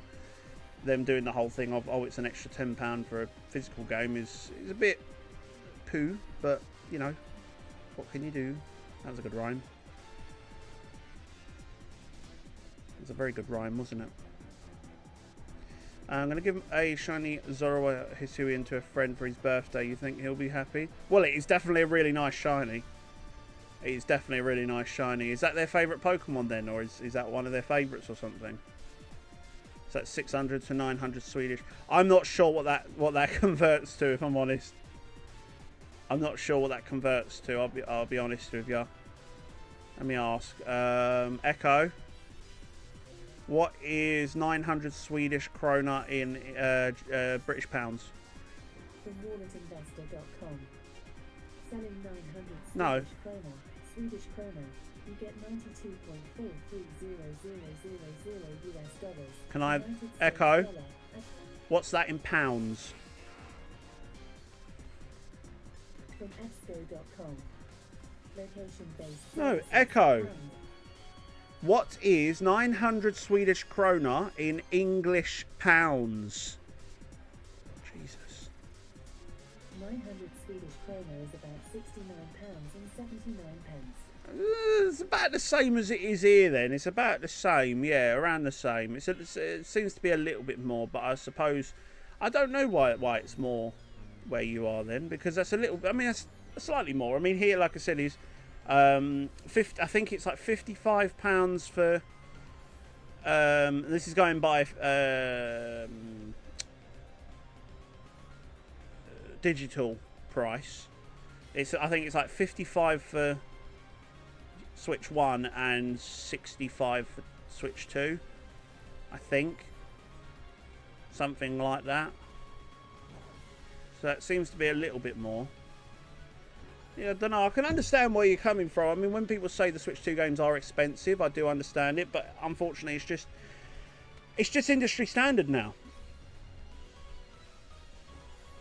them doing the whole thing of, oh, it's an extra £10 for a physical game is a bit 2, but, you know, what can you do? That was a good rhyme. It was a very good rhyme, wasn't it? I'm going to give a shiny Zoroa Hisuian to a friend for his birthday. You think he'll be happy? Well, it is definitely a really nice shiny. It is definitely a really nice shiny. Is that their favourite Pokemon then? Or is that one of their favourites or something? Is that 600 to 900 Swedish? I'm not sure what that converts to, if I'm honest. I'm not sure what that converts to. I'll be honest with you. Let me ask. Echo. What is 900 Swedish krona in British pounds? From walletinvestor.com. Selling 900 No. Swedish krona. You get 92.430000 US dollars. Can I echo? What's that in pounds? From exco.com. Location based. No, echo. What is 900 Swedish krona in English pounds? Jesus. 900 Swedish krona is about £69 and 79 pence. It's about the same as it is here then. It's about the same, yeah, around the same. It seems to be a little bit more, but I suppose... I don't know why it's more where you are then, because that's a little... I mean, that's slightly more. I mean, here, like I said, is... 50, I think it's like £55 for this is going by digital price. I think it's like 55 for Switch 1 and 65 for Switch 2, I think, something like that. So that seems to be a little bit more. Yeah, I don't know. I can understand where you're coming from. I mean, when people say the Switch 2 games are expensive, I do understand it. But unfortunately, it's just industry standard now.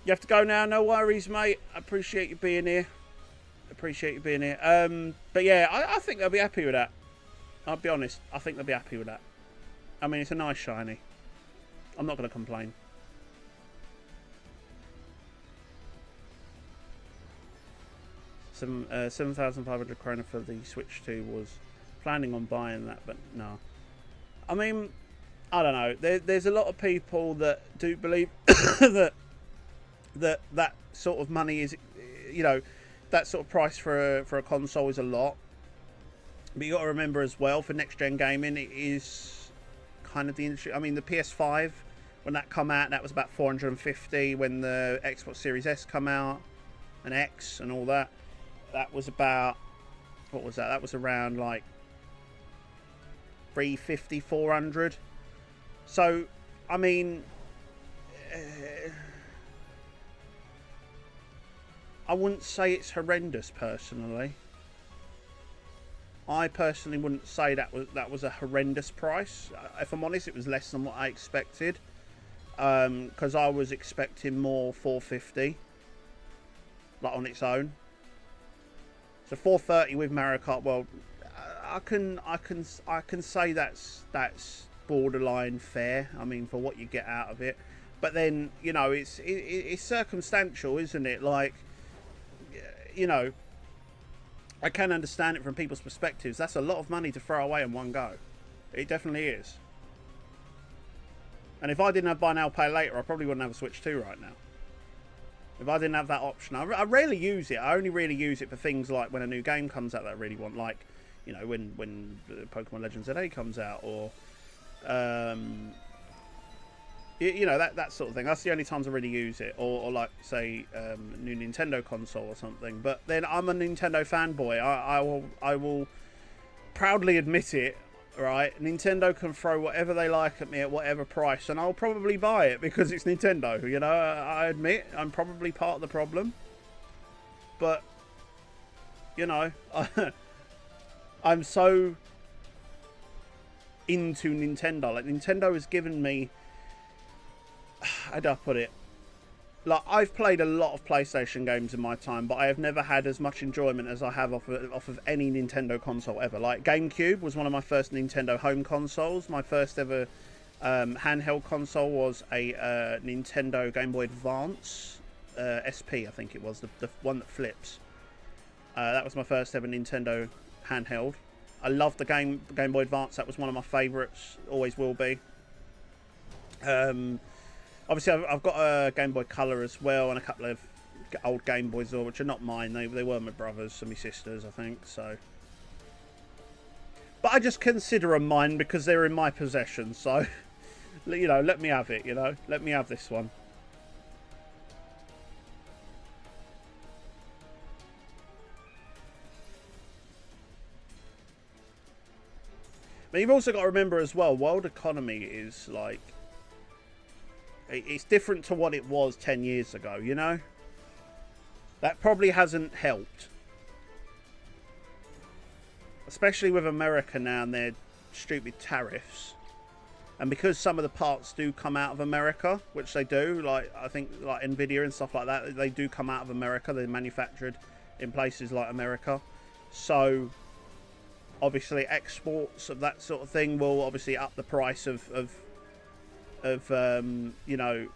You have to go now. No worries, mate. I appreciate you being here. But yeah, I think they'll be happy with that. I'll be honest. I think they'll be happy with that. I mean, it's a nice shiny. I'm not going to complain. Some 7,500 krona for the Switch 2 was planning on buying that, but no. I mean, I don't know. There's a lot of people that do believe that sort of money is, you know, that sort of price for a console is a lot. But you got to remember as well, for next gen gaming, it is kind of the industry. I mean, the PS5 when that come out, that was about 450. When the Xbox Series S come out, and X and all that. That was about, what was that? That was around like 350, 400. So, I mean, I wouldn't say it's horrendous personally. I personally wouldn't say that was a horrendous price. If I'm honest, it was less than what I expected. Because I was expecting more 450, like on its own. So 430 with Mario Kart. Well, I can say that's borderline fair. I mean, for what you get out of it. But then, you know, it's circumstantial, isn't it? Like, you know, I can understand it from people's perspectives. That's a lot of money to throw away in one go. It definitely is. And if I didn't have Buy Now Pay Later, I probably wouldn't have a Switch 2 right now. If I didn't have that option. I rarely use it. I only really use it for things like when a new game comes out that I really want. Like, you know, when Pokemon Legends ZA comes out. Or, you know, that sort of thing. That's the only times I really use it. Or like, say, new Nintendo console or something. But then I'm a Nintendo fanboy. I will proudly admit it. Right, Nintendo can throw whatever they like at me at whatever price, and I'll probably buy it because it's Nintendo. You know, I admit I'm probably part of the problem, but you know, I'm so into Nintendo. Like, Nintendo has given me, how do I put it? Like, I've played a lot of PlayStation games in my time, but I have never had as much enjoyment as I have off of any Nintendo console ever. Like, GameCube was one of my first Nintendo home consoles. My first ever handheld console was a Nintendo Game Boy Advance. SP, I think it was, the one that flips. That was my first ever Nintendo handheld. I love the Game Boy Advance. That was one of my favourites. Always will be. Obviously, I've got a Game Boy Color as well, and a couple of old Game Boys, which are not mine. They were my brother's and my sister's, I think. So, but I just consider them mine because they're in my possession. So, you know, let me have it. You know, let me have this one. But you've also got to remember as well, world economy is like, it's different to what it was 10 years ago, you know? That probably hasn't helped. Especially with America now and their stupid tariffs. And because some of the parts do come out of America, which they do, like, I think, like Nvidia and stuff like that, they do come out of America. They're manufactured in places like America. So obviously exports of that sort of thing will obviously up the price of you know,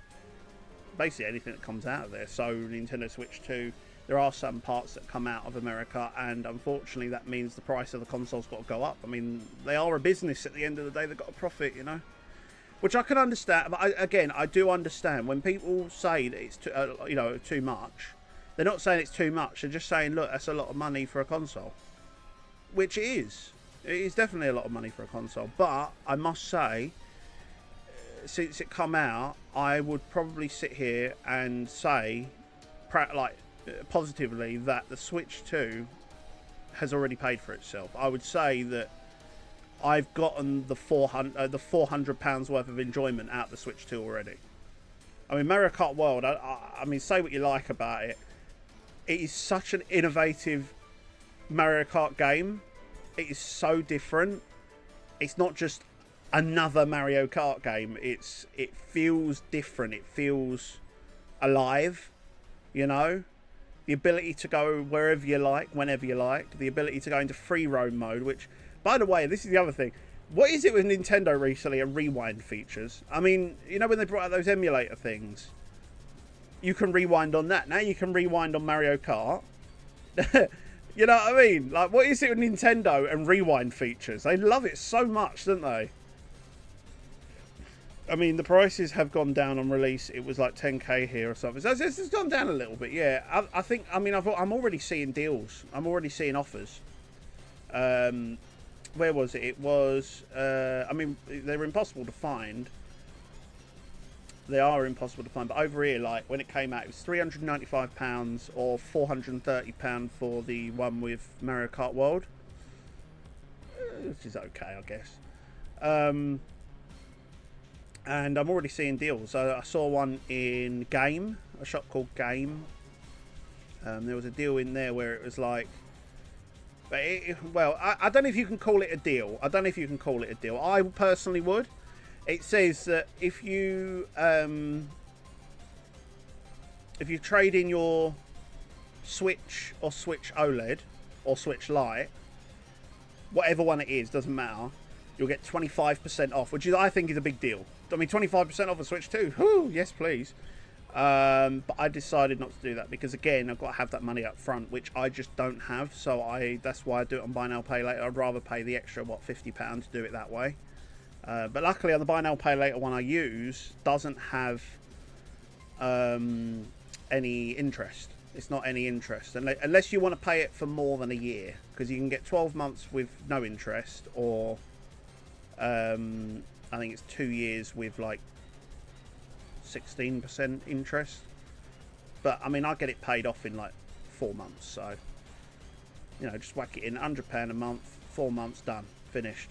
basically anything that comes out of there. So Nintendo Switch 2, there are some parts that come out of America, and unfortunately that means the price of the console's got to go up. I mean, they are a business at the end of the day. They've got a profit, you know, which I can understand. But I do understand when people say that it's too, you know, too much. They're not saying it's too much. They're just saying, look, that's a lot of money for a console. Which it is. It is definitely a lot of money for a console. But I must say, since it come out, I would probably sit here and say, like, positively, that the Switch 2 has already paid for itself. I would say that I've gotten the £400 worth of enjoyment out of the Switch 2 already. I mean, Mario Kart World, I mean, say what you like about it. It is such an innovative Mario Kart game. It is so different. It's not just another Mario Kart game. It feels different. It feels alive, you know. The ability to go wherever you like, whenever you like. The ability to go into free roam mode, which, by the way, this is the other thing. What is it with Nintendo recently and rewind features? I mean, you know when they brought out those emulator things? You can rewind on that. Now you can rewind on Mario Kart. You know what I mean? Like, what is it with Nintendo and rewind features? They love it so much, don't they? I mean, the prices have gone down on release. It was like 10k here or something. So it's gone down a little bit, yeah. I think, I mean, I'm already seeing deals. I'm already seeing offers. Where was it? It was, I mean, they're impossible to find. They are impossible to find. But over here, like, when it came out, it was £395 or £430 for the one with Mario Kart World. Which is okay, I guess. And I'm already seeing deals. I saw one in Game, a shop called Game. There was a deal in there where it was like, but well, I don't know if you can call it a deal. I don't know if you can call it a deal. I personally would. It says that if you trade in your Switch or Switch OLED or Switch Lite, whatever one it is, doesn't matter, you'll get 25% off, which I think is a big deal. I mean, 25% off a Switch 2. Whew, yes, please. But I decided not to do that because, again, I've got to have that money up front, which I just don't have. So that's why I do it on Buy Now, Pay Later. I'd rather pay the extra, £50 to do it that way. But luckily, on the Buy Now, Pay Later one I use, doesn't have any interest. It's not any interest. Unless you want to pay it for more than a year. Because you can get 12 months with no interest, or I think it's 2 years with like 16% interest. But I mean, I get it paid off in like 4 months. So, you know, just whack it in, £100 a month, 4 months, done, finished.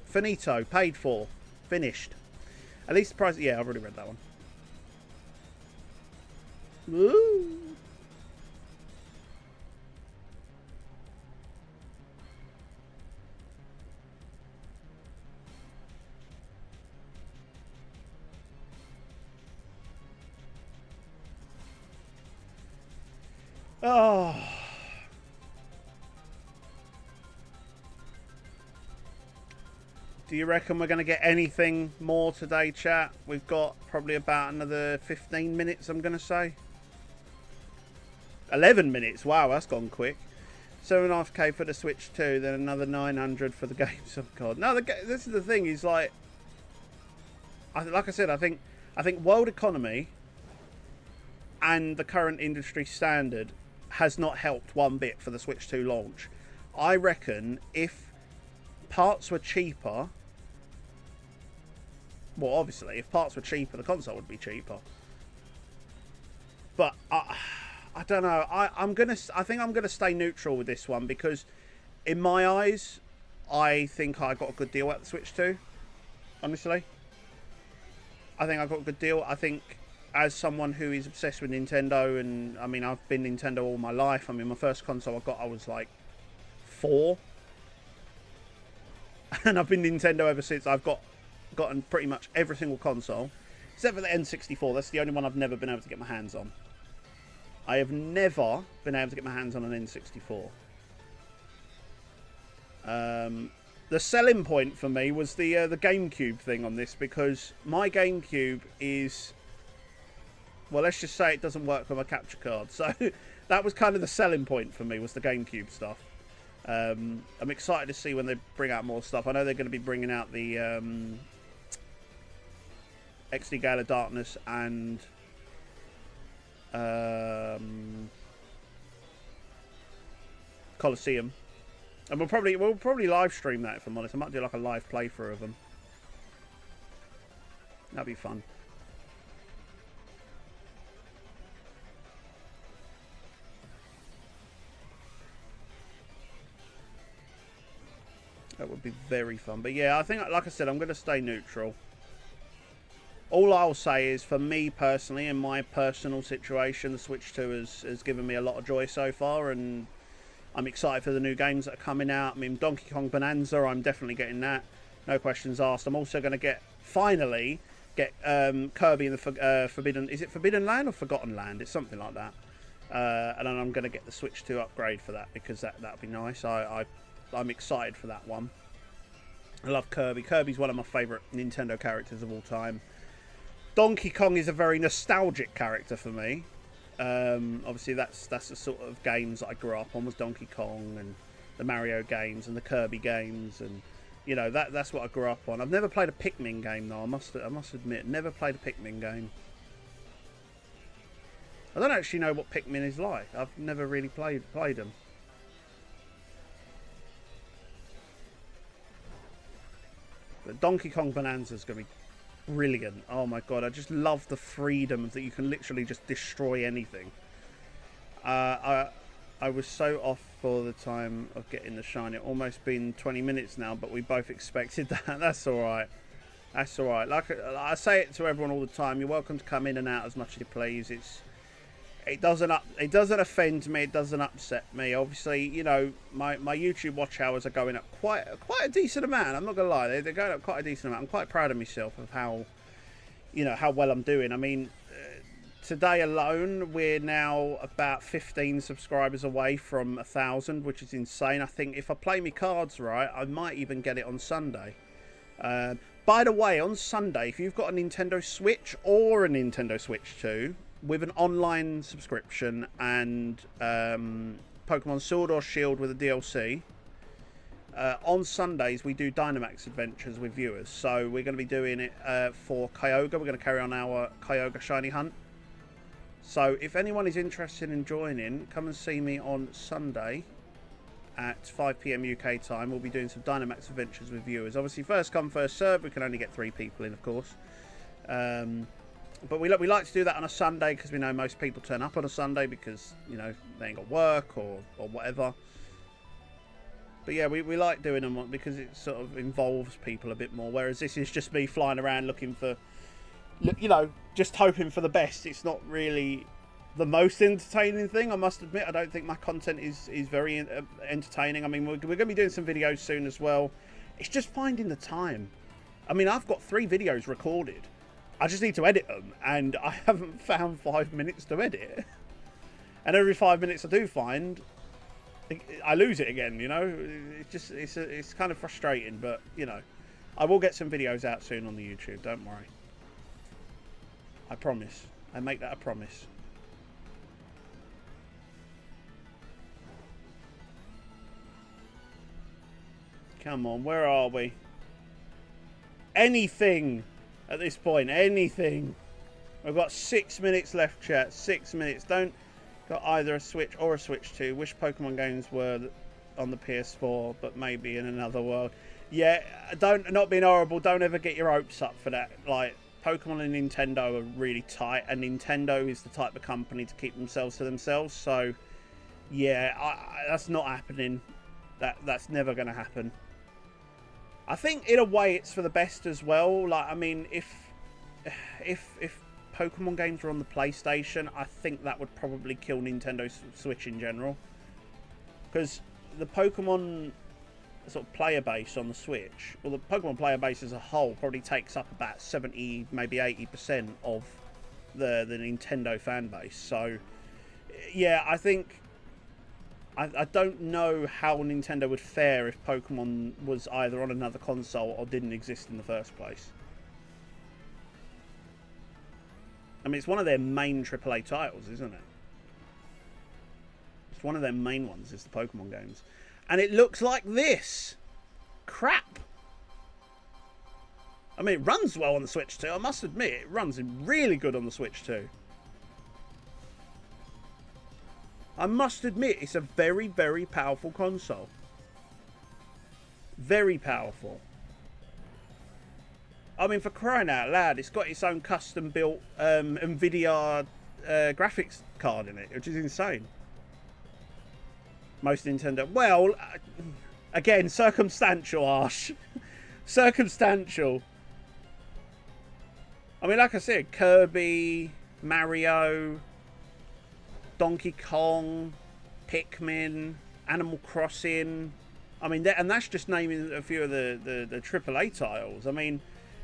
Finito, paid for, finished. At least the price, yeah, I've already read that one. Woo! Oh. Do you reckon we're going to get anything more today, chat? We've got probably about another 15 minutes, I'm going to say. 11 minutes. Wow, that's gone quick. 7.5k for the Switch 2, then another 900 for the games. Oh god. No, this is the thing. Is like I said, I think world economy and the current industry standard has not helped one bit for the Switch 2 launch. I reckon if parts were cheaper, well, obviously, if parts were cheaper, the console would be cheaper. But I don't know. I think I'm gonna stay neutral with this one because, in my eyes, I think I got a good deal at the Switch 2. Honestly, I think I got a good deal. I think, as someone who is obsessed with Nintendo, and I mean, I've been Nintendo all my life. I mean, my first console I got, I was like 4, and I've been Nintendo ever since. I've gotten pretty much every single console, except for the N64. That's the only one I've never been able to get my hands on. I have never been able to get my hands on an N64. The selling point for me was the GameCube thing on this, because my GameCube is, well, let's just say it doesn't work with my capture card. So that was kind of the selling point for me, was the GameCube stuff. I'm excited to see when they bring out more stuff. I know they're going to be bringing out the XD Gale of Darkness and Colosseum, and we'll probably live stream that, if I'm honest. I might do like a live playthrough of them. That'd be fun. That would be very fun. But yeah, I think, like I said, I'm going to stay neutral. All I'll say is, for me personally, in my personal situation, the Switch 2 has given me a lot of joy so far, and I'm excited for the new games that are coming out. I mean, Donkey Kong Bonanza, I'm definitely getting that. No questions asked. I'm also going to finally get Kirby and the Forbidden... Is it Forbidden Land or Forgotten Land? It's something like that. And then I'm going to get the Switch 2 upgrade for that, because that'd be nice. I'm excited for that one. I love Kirby. Kirby's one of my favourite Nintendo characters of all time. Donkey Kong is a very nostalgic character for me. Obviously, that's the sort of games that I grew up on, was Donkey Kong and the Mario games and the Kirby games, and you know, that's what I grew up on. I've never played a Pikmin game though. I must admit, never played a Pikmin game. I don't actually know what Pikmin is like. I've never really played them. But Donkey Kong Bonanza is going to be brilliant. Oh my god, I just love the freedom that you can literally just destroy anything. I was so off for the time of getting the shine. It almost been 20 minutes now, but we both expected that. That's alright. That's alright. Like I say it to everyone all the time, you're welcome to come in and out as much as you please. It doesn't offend me, it doesn't upset me. Obviously, you know, my YouTube watch hours are going up quite a decent amount. I'm not gonna lie, they're going up quite a decent amount. I'm quite proud of myself of how well I'm doing. I mean, today alone we're now about 15 subscribers away from 1,000, which is insane. I think if I play my cards right, I might even get it on Sunday. By the way, on Sunday, if you've got a Nintendo Switch or a Nintendo Switch 2 with an online subscription and Pokemon Sword or Shield with a DLC, on Sundays we do Dynamax adventures with viewers. So we're going to be doing it for Kyogre. We're going to carry on our Kyogre shiny hunt. So if anyone is interested in joining, come and see me on Sunday at 5 PM UK time. We'll be doing some Dynamax adventures with viewers. Obviously, first come, first serve. We can only get 3 people in, of course. But we like to do that on a Sunday, because we know most people turn up on a Sunday because, you know, they ain't got work or whatever. But yeah, we like doing them because it sort of involves people a bit more. Whereas this is just me flying around looking for, you know, just hoping for the best. It's not really the most entertaining thing, I must admit. I don't think my content is very entertaining. I mean, we're going to be doing some videos soon as well. It's just finding the time. I mean, I've got 3 videos recorded. I just need to edit them, and I haven't found 5 minutes to edit. And every 5 minutes I do find, I lose it again, you know. It's kind of frustrating, but, you know, I will get some videos out soon on the YouTube, don't worry. I promise. I make that a promise. Come on, where are we? Anything at this point, anything. We've got 6 minutes left, chat. 6 minutes. Don't got either a Switch or a Switch 2. Wish Pokemon games were on the PS4, but maybe in another world. Yeah, not being horrible, don't ever get your hopes up for that. Like, Pokemon and Nintendo are really tight, and Nintendo is the type of company to keep themselves to themselves. So, yeah, that's not happening. That's never going to happen. I think in a way it's for the best as well. Like, I mean, if Pokemon games were on the PlayStation, I think that would probably kill Nintendo Switch in general, because the Pokemon sort of player base on the Switch, well, the Pokemon player base as a whole probably takes up about 70, maybe 80% of the Nintendo fan base. So, yeah, I think I don't know how Nintendo would fare if Pokemon was either on another console or didn't exist in the first place. I mean, it's one of their main AAA titles, isn't it? It's one of their main ones, is the Pokemon games. And it looks like this. Crap. I mean, it runs well on the Switch 2. I must admit, it runs really good on the Switch 2. I must admit, it's a very, very powerful console. Very powerful. I mean, for crying out loud, it's got its own custom-built NVIDIA graphics card in it, which is insane. Most Nintendo... Well, again, circumstantial, Arsh. Circumstantial. I mean, like I said, Kirby, Mario, Donkey Kong, Pikmin, Animal Crossing. I mean, and that's just naming a few of the AAA titles. I mean,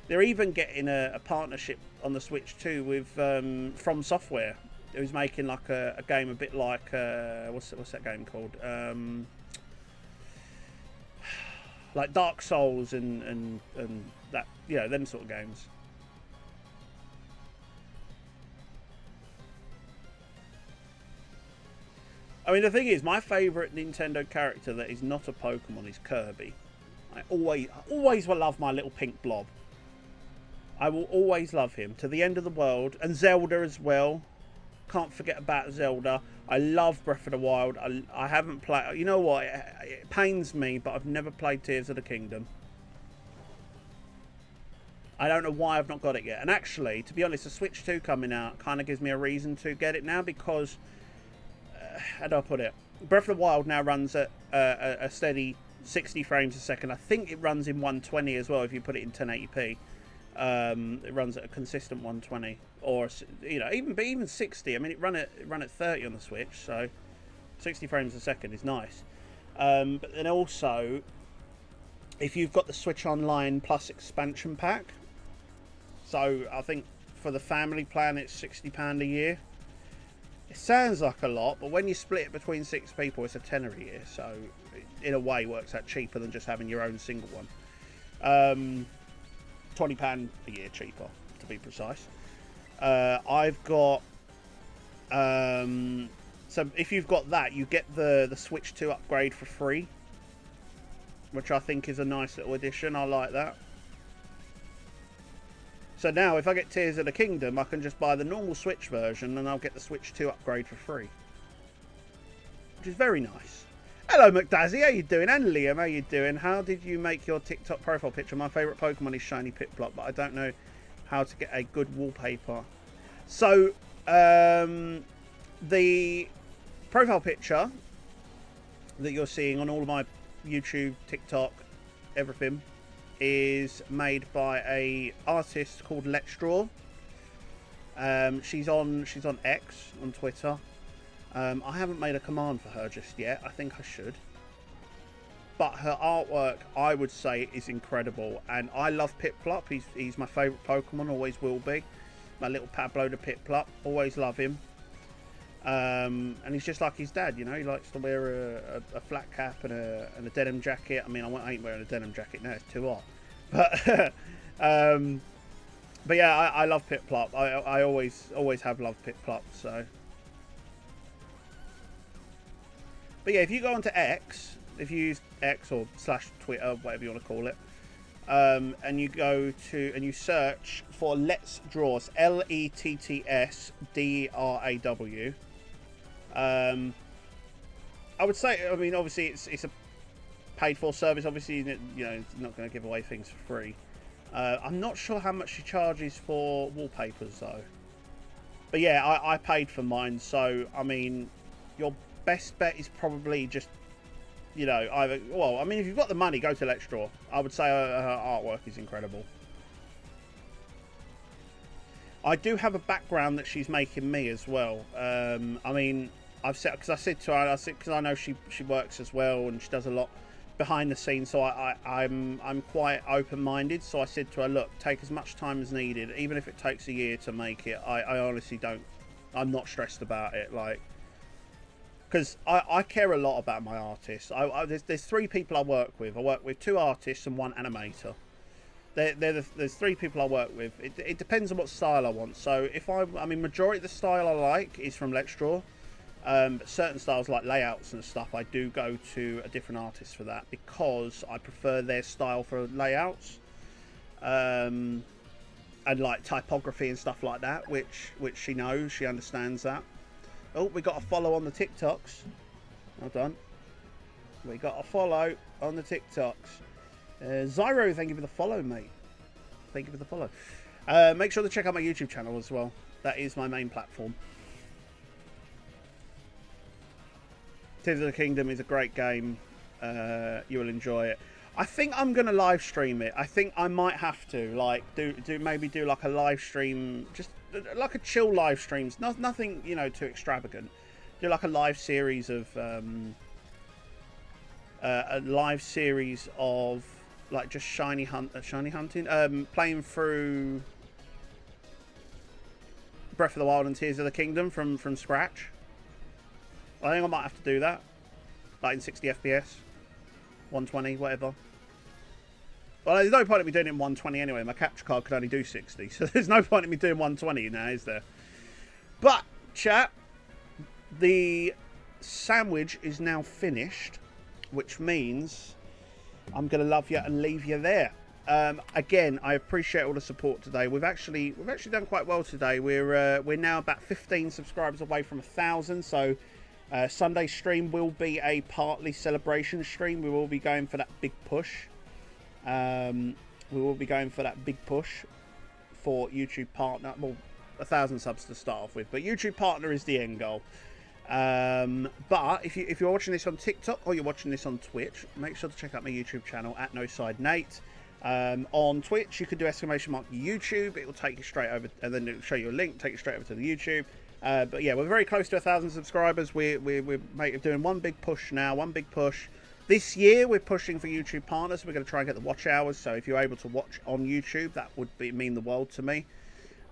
they're even getting a partnership on the Switch too with From Software, who's making like a game a bit like what's that game called? Like Dark Souls and that, you know, them sort of games. I mean, the thing is, my favourite Nintendo character that is not a Pokemon is Kirby. I always will love my little pink blob. I will always love him to the end of the world. And Zelda as well. Can't forget about Zelda. I love Breath of the Wild. I haven't played... You know what? It pains me, but I've never played Tears of the Kingdom. I don't know why I've not got it yet. And actually, to be honest, the Switch 2 coming out kind of gives me a reason to get it now, because... how do I put it? Breath of the Wild now runs at a steady 60 frames a second. I think it runs in 120 as well if you put it in 1080p. It runs at a consistent 120, or you know, even 60. I mean, it run at 30 on the Switch, so 60 frames a second is nice. But then also, if you've got the Switch Online Plus expansion pack, so I think for the family plan it's £60 a year. It sounds like a lot, but when you split it between 6 people, it's a tenner a year. So, in a way, works out cheaper than just having your own single one. £20 a year cheaper, to be precise. I've got... so, if you've got that, you get the Switch 2 upgrade for free, which I think is a nice little addition. I like that. So now, if I get Tears of the Kingdom, I can just buy the normal Switch version and I'll get the Switch 2 upgrade for free. Which is very nice. Hello, McDazzy. How you doing? And Liam, how you doing? How did you make your TikTok profile picture? My favourite Pokemon is Shiny Piplup, but I don't know how to get a good wallpaper. So, the profile picture that you're seeing on all of my YouTube, TikTok, everything, is made by a artist called Let's Draw. She's on X on Twitter. I haven't made a command for her just yet. I think I should. But her artwork, I would say, is incredible. And I love Piplup. He's my favourite Pokemon, always will be. My little Pablo the Piplup. Always love him. And he's just like his dad, you know. He likes to wear a flat cap and a denim jacket. I mean, I ain't wearing a denim jacket now; it's too hot. But yeah, I love Piplup. I always have loved Piplup. So, but yeah, if you go onto X, if you use X or / Twitter, whatever you want to call it, and you go to and you search for Let's Draw, LETTSDRAW. I would say, I mean, obviously it's a paid for service. Obviously, you know, it's not going to give away things for free. I'm not sure how much she charges for wallpapers though. But yeah, I paid for mine, so I mean, your best bet is probably just, you know, either, well, I mean, if you've got the money, go to Let's Draw. I would say her artwork is incredible. I do have a background that she's making me as well. I mean, I've said, because I said to her, because I know she works as well and she does a lot behind the scenes, so I'm quite open-minded. So I said to her, look, take as much time as needed, even if it takes a year to make it. I honestly don't, I'm not stressed about it, like, because I care a lot about my artists. There's 3 people I work with. I work with 2 artists and 1 animator. There's 3 people I work with. It depends on what style I want. So if I mean, majority of the style I like is from Let's Draw. But certain styles like layouts and stuff, I do go to a different artist for that, because I prefer their style for layouts, and like typography and stuff like that, which she knows, she understands that. Oh, we got a follow on the TikToks. Well done. We got a follow on the TikToks. Zyro, thank you for the follow, mate. Thank you for the follow. Make sure to check out my YouTube channel as well. That is my main platform. Tears of the Kingdom is a great game. You will enjoy it. I think I'm gonna live stream it. I think I might have to, like, maybe do like a live stream, just like a chill live streams. Nothing, you know, too extravagant. Do like a live series of like just shiny hunting, playing through Breath of the Wild and Tears of the Kingdom from scratch. I think I might have to do that, like in 60 FPS, 120, whatever. Well, there's no point in me doing it in 120 anyway. My capture card could only do 60, so there's no point in me doing 120 now, is there? But, chat, the sandwich is now finished, which means I'm going to love you and leave you there. Again, I appreciate all the support today. We've actually done quite well today. We're now about 15 subscribers away from 1,000, so Sunday stream will be a partly celebration stream. We will be going for that big push. We will be going for that big push for YouTube Partner. Well, 1,000 subs to start off with, but YouTube Partner is the end goal. But if you're watching this on TikTok or you're watching this on Twitch, make sure to check out my YouTube channel at NoSideNate. On Twitch, you can do !YouTube. It will take you straight over, and then it'll show you a link, take you straight over to the YouTube. But yeah, we're very close to 1,000 subscribers. We're doing one big push now, one big push. This year, we're pushing for YouTube Partners. We're going to try and get the watch hours. So if you're able to watch on YouTube, that would mean the world to me.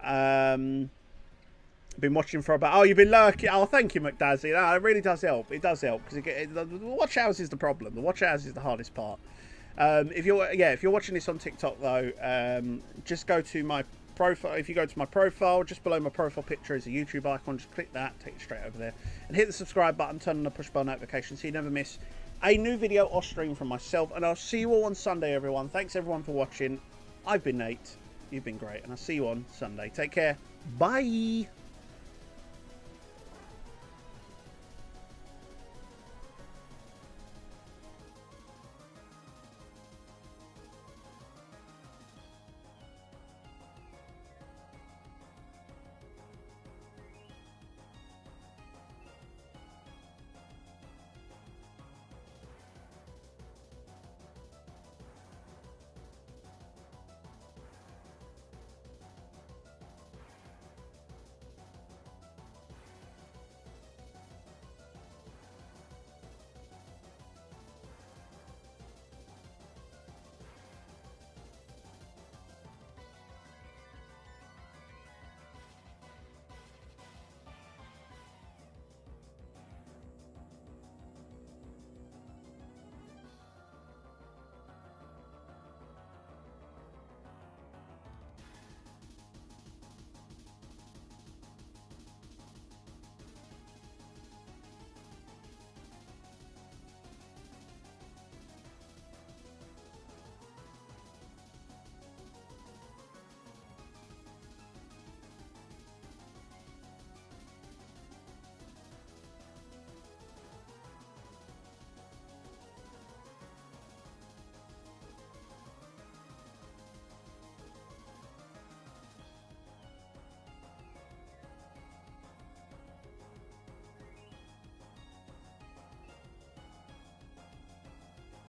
Been watching for about... Oh, you've been lurking. Oh, thank you, McDazzy. No, it really does help. It does help, because the watch hours is the problem. The watch hours is the hardest part. If you're watching this on TikTok though, just go to my profile. If you go to my profile, just below my profile picture is a YouTube icon. Just click that, take you straight over there, and hit the subscribe button. Turn on the push bell notification so you never miss a new video or stream from myself. And I'll see you all on Sunday, everyone. Thanks everyone for watching. I've been Nate. You've been great, and I'll see you on Sunday. Take care. Bye.